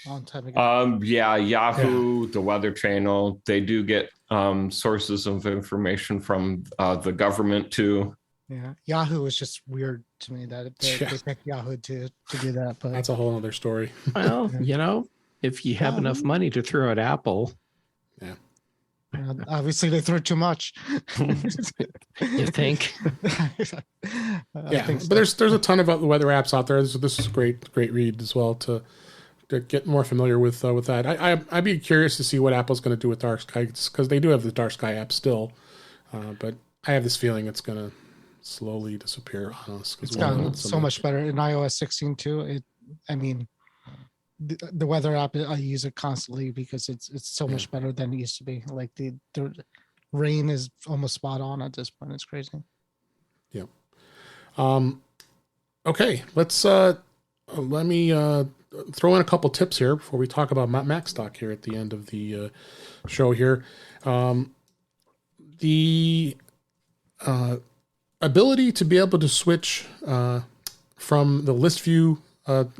A long time ago. Yahoo, the Weather Channel. They do get sources of information from the government too. Yeah, Yahoo is just weird to me that they picked Yahoo to do that. But that's a whole other story. Well, if you have enough money to throw at Apple. Yeah. Obviously, they threw too much. You think? But there's a ton of other weather apps out there. This is a great read as well to get more familiar with that. I'd be curious to see what Apple's going to do with Dark Sky, because they do have the Dark Sky app still. But I have this feeling it's gonna slowly disappear on us. It's gotten so much better in iOS 16 too. I mean, the weather app, I use it constantly because it's so much better than it used to be. Like the rain is almost spot on at this point. It's crazy. Yeah. Okay, let me throw in a couple tips here before we talk about Macstock here at the end of the show here. The ability to be able to switch from the list view from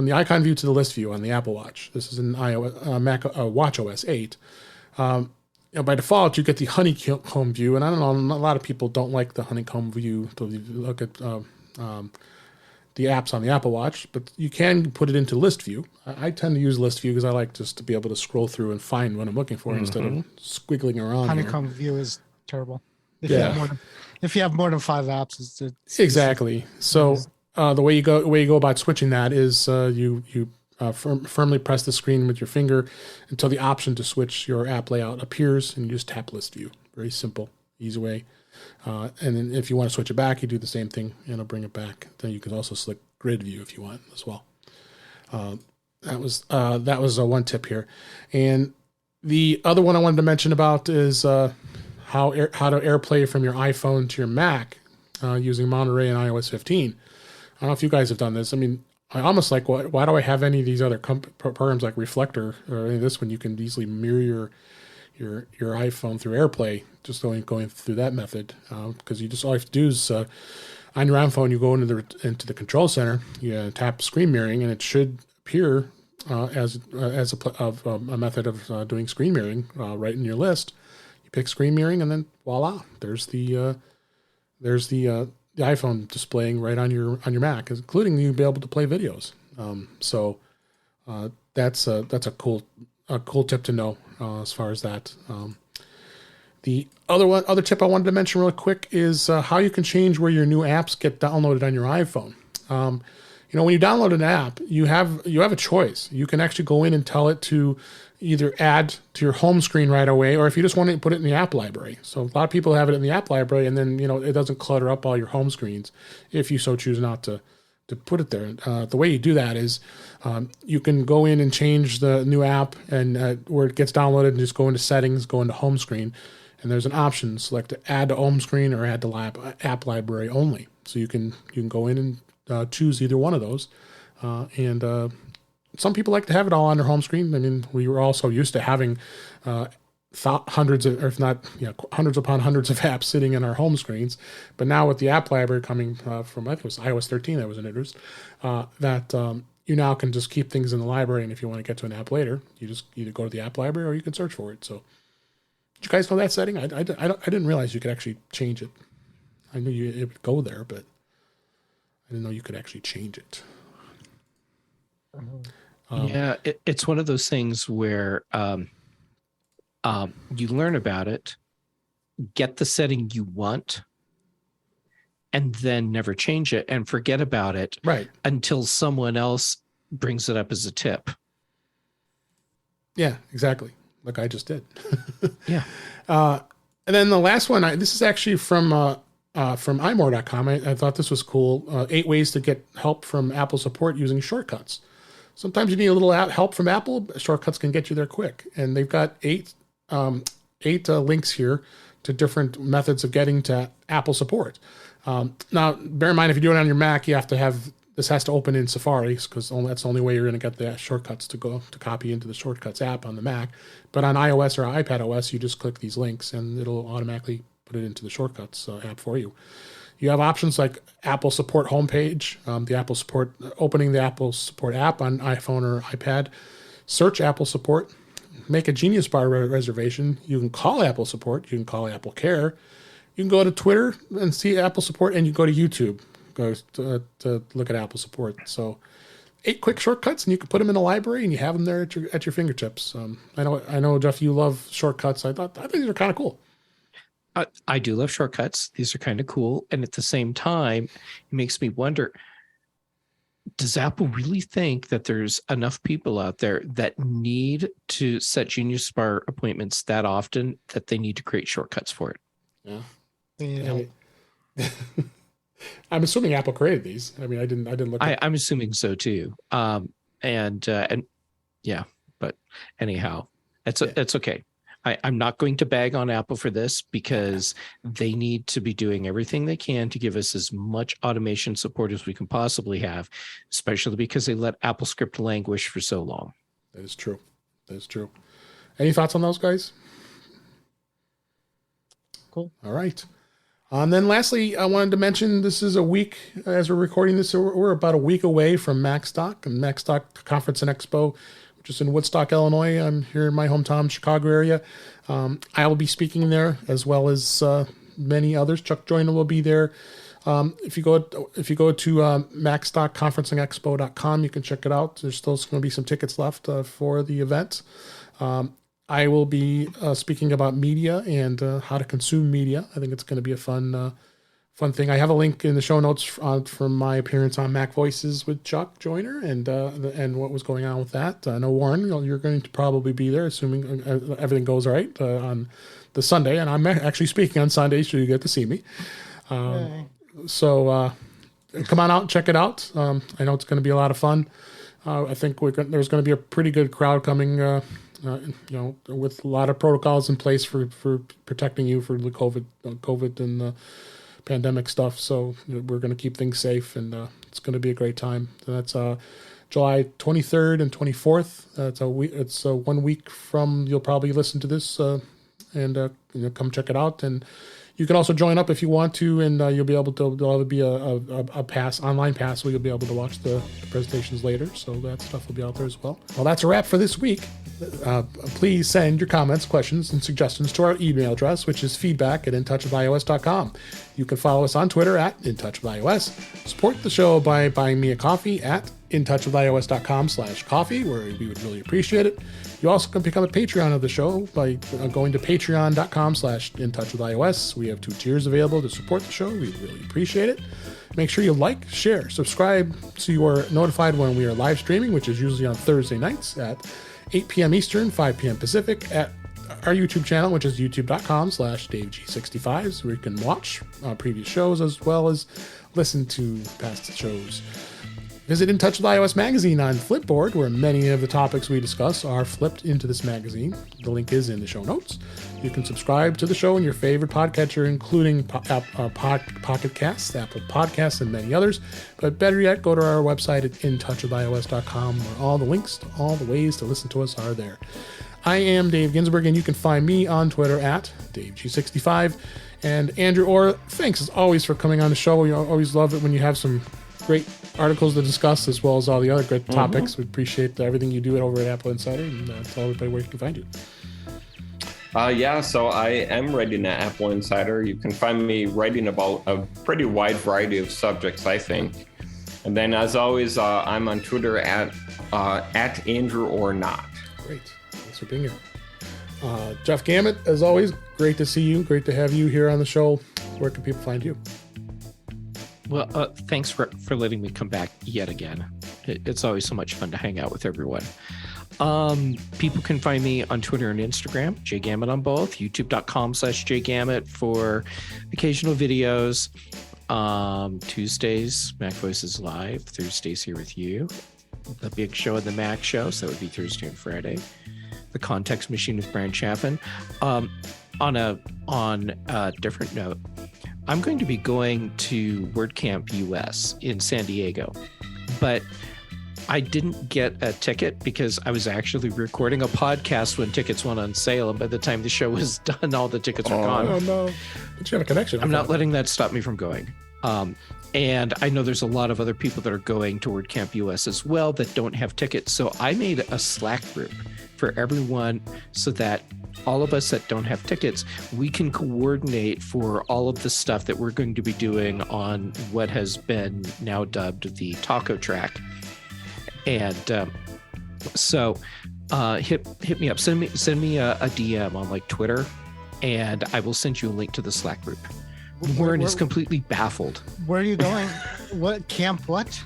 the icon view to the list view on the Apple Watch. This is in Watch OS 8. By default, you get the honeycomb view, and I don't know, a lot of people don't like the honeycomb view to look at the apps on the Apple Watch, but you can put it into list view. I tend to use list view because I like just to be able to scroll through and find what I'm looking for instead of squiggling around. Honeycomb view is terrible. If you have more than 5 apps, it's exactly. So the way you go about switching that is you firmly press the screen with your finger until the option to switch your app layout appears, and you just tap list view. Very simple, easy way. And then if you want to switch it back, you do the same thing, and it'll bring it back. Then you can also select grid view if you want as well. That was one tip here. And the other one I wanted to mention about is how to AirPlay from your iPhone to your Mac using Monterey and iOS 15. I don't know if you guys have done this. I mean, I almost like, why do I have any of these other programs like Reflector or any of this when you can easily mirror your iPhone through AirPlay, just going through that method, because you just all you have to do is on your iPhone you go into the control center, you tap screen mirroring, and it should appear as a method of doing screen mirroring right in your list. You pick screen mirroring, and then voila, there's the iPhone displaying right on your Mac, including you be able to play videos. So that's a cool tip to know as far as that. The other tip I wanted to mention real quick is how you can change where your new apps get downloaded on your iPhone. When you download an app, you have a choice. You can actually go in and tell it to either add to your home screen right away, or if you just want to put it in the app library. So a lot of people have it in the app library, and then it doesn't clutter up all your home screens if you so choose not to put it there. The way you do that is you can go in and change the new app, and where it gets downloaded, and just go into settings, go into home screen, and there's an option, select to add to home screen or add to app library only. So you can go in and choose either one of those. And some people like to have it all on their home screen. I mean, we were also used to having hundreds of, or if not, hundreds upon hundreds of apps sitting in our home screens. But now with the app library coming from, I think it was iOS 13 that was introduced, you now can just keep things in the library. And if you want to get to an app later, you just either go to the app library or you can search for it. So did you guys know that setting? I didn't realize you could actually change it. I knew it would go there, but I didn't know you could actually change it. It's one of those things where you learn about it, get the setting you want, and then never change it and forget about it until someone else brings it up as a tip. Yeah, exactly. Like I just did. Yeah. And then the last one, this is actually from imore.com. I thought this was cool. 8 ways to get help from Apple support using shortcuts. Sometimes you need a little help from Apple. Shortcuts can get you there quick. And they've got eight links here to different methods of getting to Apple support. Now, bear in mind, if you're doing it on your Mac, you have to have, this has to open in Safari, because that's the only way you're going to get the shortcuts to copy into the Shortcuts app on the Mac. But on iOS or iPadOS, you just click these links and it'll automatically put it into the Shortcuts app for you. You have options like Apple Support homepage, opening the Apple Support app on iPhone or iPad, search Apple Support, make a Genius Bar reservation. You can call Apple Support. You can call Apple Care. You can go to Twitter and see Apple Support, and you go to YouTube to look at Apple Support. So 8 quick shortcuts, and you can put them in the library, and you have them there at your fingertips. I know, Jeff, you love shortcuts. I think these are kind of cool. I do love shortcuts. These are kind of cool. And at the same time, it makes me wonder, does Apple really think that there's enough people out there that need to set Genius Bar appointments that often that they need to create shortcuts for it? Yeah. They need I help. mean, I'm assuming Apple created these. I mean, I didn't look. I'm assuming so too. And yeah, but anyhow, it's okay. I'm not going to bag on Apple for this because they need to be doing everything they can to give us as much automation support as we can possibly have, especially because they let AppleScript languish for so long. That is true. That is true. Any thoughts on those guys? Cool. All right. And then lastly, I wanted to mention this is a week, as we're recording this, we're about a week away from Macstock and Macstock Conference and Expo, which is in Woodstock, Illinois. I'm here in my hometown, Chicago area. I will be speaking there as well as many others. Chuck Joyner will be there. If you go to macstockconferencingexpo.com, you can check it out. There's still going to be some tickets left for the event. I will be speaking about media and how to consume media. I think it's going to be a fun thing. I have a link in the show notes from my appearance on Mac Voices with Chuck Joyner and what was going on with that. I know, Warren, you're going to probably be there, assuming everything goes all right on the Sunday. And I'm actually speaking on Sunday, so you get to see me. So come on out and check it out. I know it's going to be a lot of fun. I think there's going to be a pretty good crowd coming, with a lot of protocols in place for protecting you for the COVID and the pandemic stuff. So we're going to keep things safe, and it's going to be a great time. That's July 23rd and 24th. It's 1 week from you'll probably listen to this, and come check it out. And you can also join up if you want to, and you'll be able to. There'll be a online pass, so you'll be able to watch the presentations later. So that stuff will be out there as well. Well, that's a wrap for this week. Please send your comments, questions, and suggestions to our email address, which is feedback@intouchwithios.com. You can follow us on Twitter @intouchwithios. Support the show by buying me a coffee at intouchwithios.com/coffee, where we would really appreciate it. You also can become a Patreon of the show by going to patreon.com/intouchwithios. We have 2 tiers available to support the show. We really appreciate it. Make sure you like, share, subscribe so you are notified when we are live streaming, which is usually on Thursday nights at 8 p.m. Eastern, 5 p.m. Pacific at our YouTube channel, which is youtube.com/DaveG65, where you can watch previous shows as well as listen to past shows. Visit In Touch with iOS magazine on Flipboard, where many of the topics we discuss are flipped into this magazine. The link is in the show notes. You can subscribe to the show in your favorite podcatcher, including Pocket Casts, Apple Podcasts, and many others. But better yet, go to our website at intouchwithios.com, where all the links to all the ways to listen to us are there. I am Dave Ginsburg, and you can find me on Twitter at DaveG65. And Andrew Orr, thanks as always for coming on the show. We always love it when you have some great articles to discuss, as well as all the other good topics. We appreciate everything you do over at Apple Insider, and tell everybody where you can find you. So I am writing at Apple Insider. You can find me writing about a pretty wide variety of subjects, I think. And then, as always, I'm on Twitter at Andrew or not. Great. Thanks for being here. Jeff Gamet, as always, great to see you. Great to have you here on the show. Where can people find you? Well, thanks for letting me come back yet again. It's always so much fun to hang out with everyone. People can find me on Twitter and Instagram, jgamet on both, youtube.com/jgamet for occasional videos. Tuesdays, Mac Voices Live. Thursdays here with you. The big show and the Mac show, so that would be Thursday and Friday. The Context Machine with Brian Chaffin. On a different note, I'm going to be going to WordCamp US in San Diego, but I didn't get a ticket because I was actually recording a podcast when tickets went on sale, and by the time the show was done, all the tickets were gone. Oh no! But you have a connection. I'm not letting that stop me from going. And I know there's a lot of other people that are going to WordCamp US as well that don't have tickets. So I made a Slack group for everyone so that all of us that don't have tickets, we can coordinate for all of the stuff that we're going to be doing on what has been now dubbed the taco track. And so hit me up, send me a DM on like Twitter, and I will send you a link to the Slack group. Warren is completely baffled. Where are you going? What camp? What?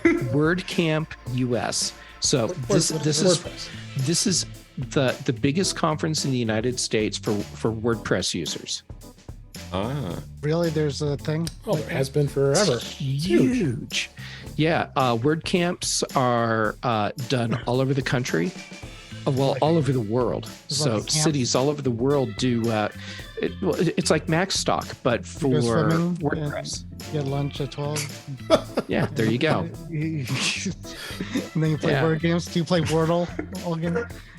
WordCamp US. So this is the biggest conference in the United States for WordPress users. Really, there's a thing. Oh, there has been forever. It's Huge. Yeah, WordCamps are done all over the country. Well, all over the world. So cities all over the world do. It's like Macstock, but for WordPress. Get lunch at 12. Yeah, there you go. And then you play board games. Do you play Wordle?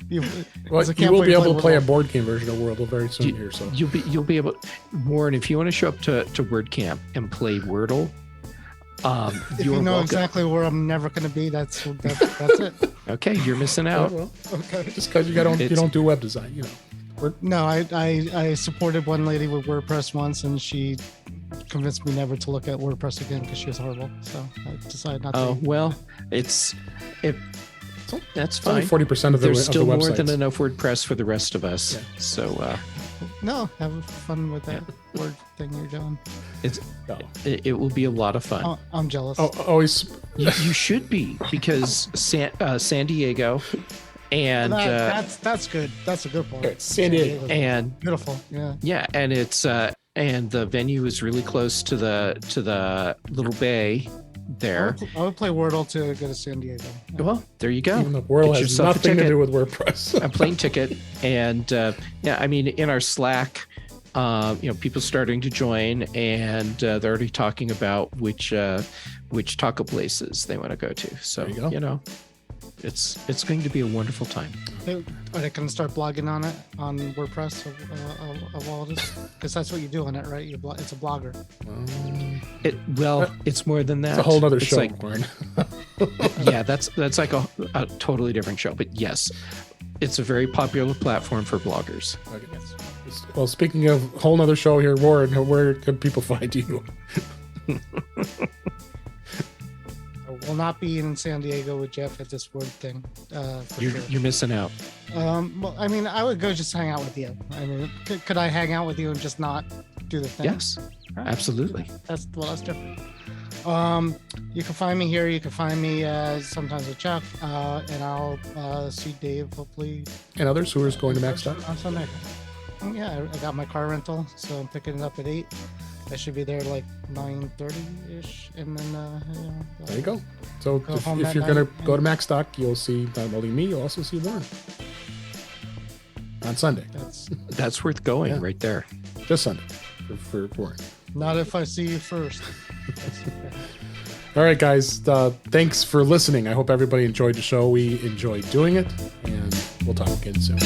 You will be able to play a board game version of Wordle very soon here. So you'll be able. Warren, if you want to show up to WordCamp and play Wordle, if you know welcome. Exactly where I'm never going to be, that's it. Okay, you're missing out. Well, okay, just because you don't do web design, you know. No, I supported one lady with WordPress once, and she convinced me never to look at WordPress again because she was horrible. So I decided not to. Oh well, that's fine. 40% of the There's still of the more websites. than enough WordPress for the rest of us. Yeah. So no, have fun with that word thing you're doing. It will be a lot of fun. Oh, I'm jealous. Oh, always. You should be, because San Diego. And that's good. That's a good point. San Diego and beautiful. Yeah, and it's and the venue is really close to the little bay there. I would play Wordle to go to San Diego. Well, there you go. Even though Wordle has nothing to do with WordPress. A plane ticket, and I mean, in our Slack, people starting to join, and they're already talking about which taco places they want to go to. So you know. It's going to be a wonderful time. Are they going to start blogging on it on WordPress of all this? Because that's what you do on it, right? It's a blogger. It's more than that. It's a whole other show. Like, yeah, that's like a totally different show. But yes, it's a very popular platform for bloggers. Okay. Well, speaking of whole nother show here, Warren, where can people find you? Will not be in San Diego with Jeff at this word thing. You're missing out. Well, I mean, I would go just hang out with you. I mean, could I hang out with you and just not do the thing? Yes, right. Absolutely. That's different. You can find me here. You can find me sometimes with Jeff, and I'll see Dave hopefully. And others who are going to Macstock on Sunday. Yeah, I got my car rental, so I'm picking it up at 8. I should be there like 9:30ish, and then there you go. So if you're gonna go to Macstock, you'll see not only me, you'll also see Warren on Sunday. That's worth going right there. Just Sunday for Warren. Not if I see you first. All right, guys. Thanks for listening. I hope everybody enjoyed the show. We enjoyed doing it, and we'll talk again soon.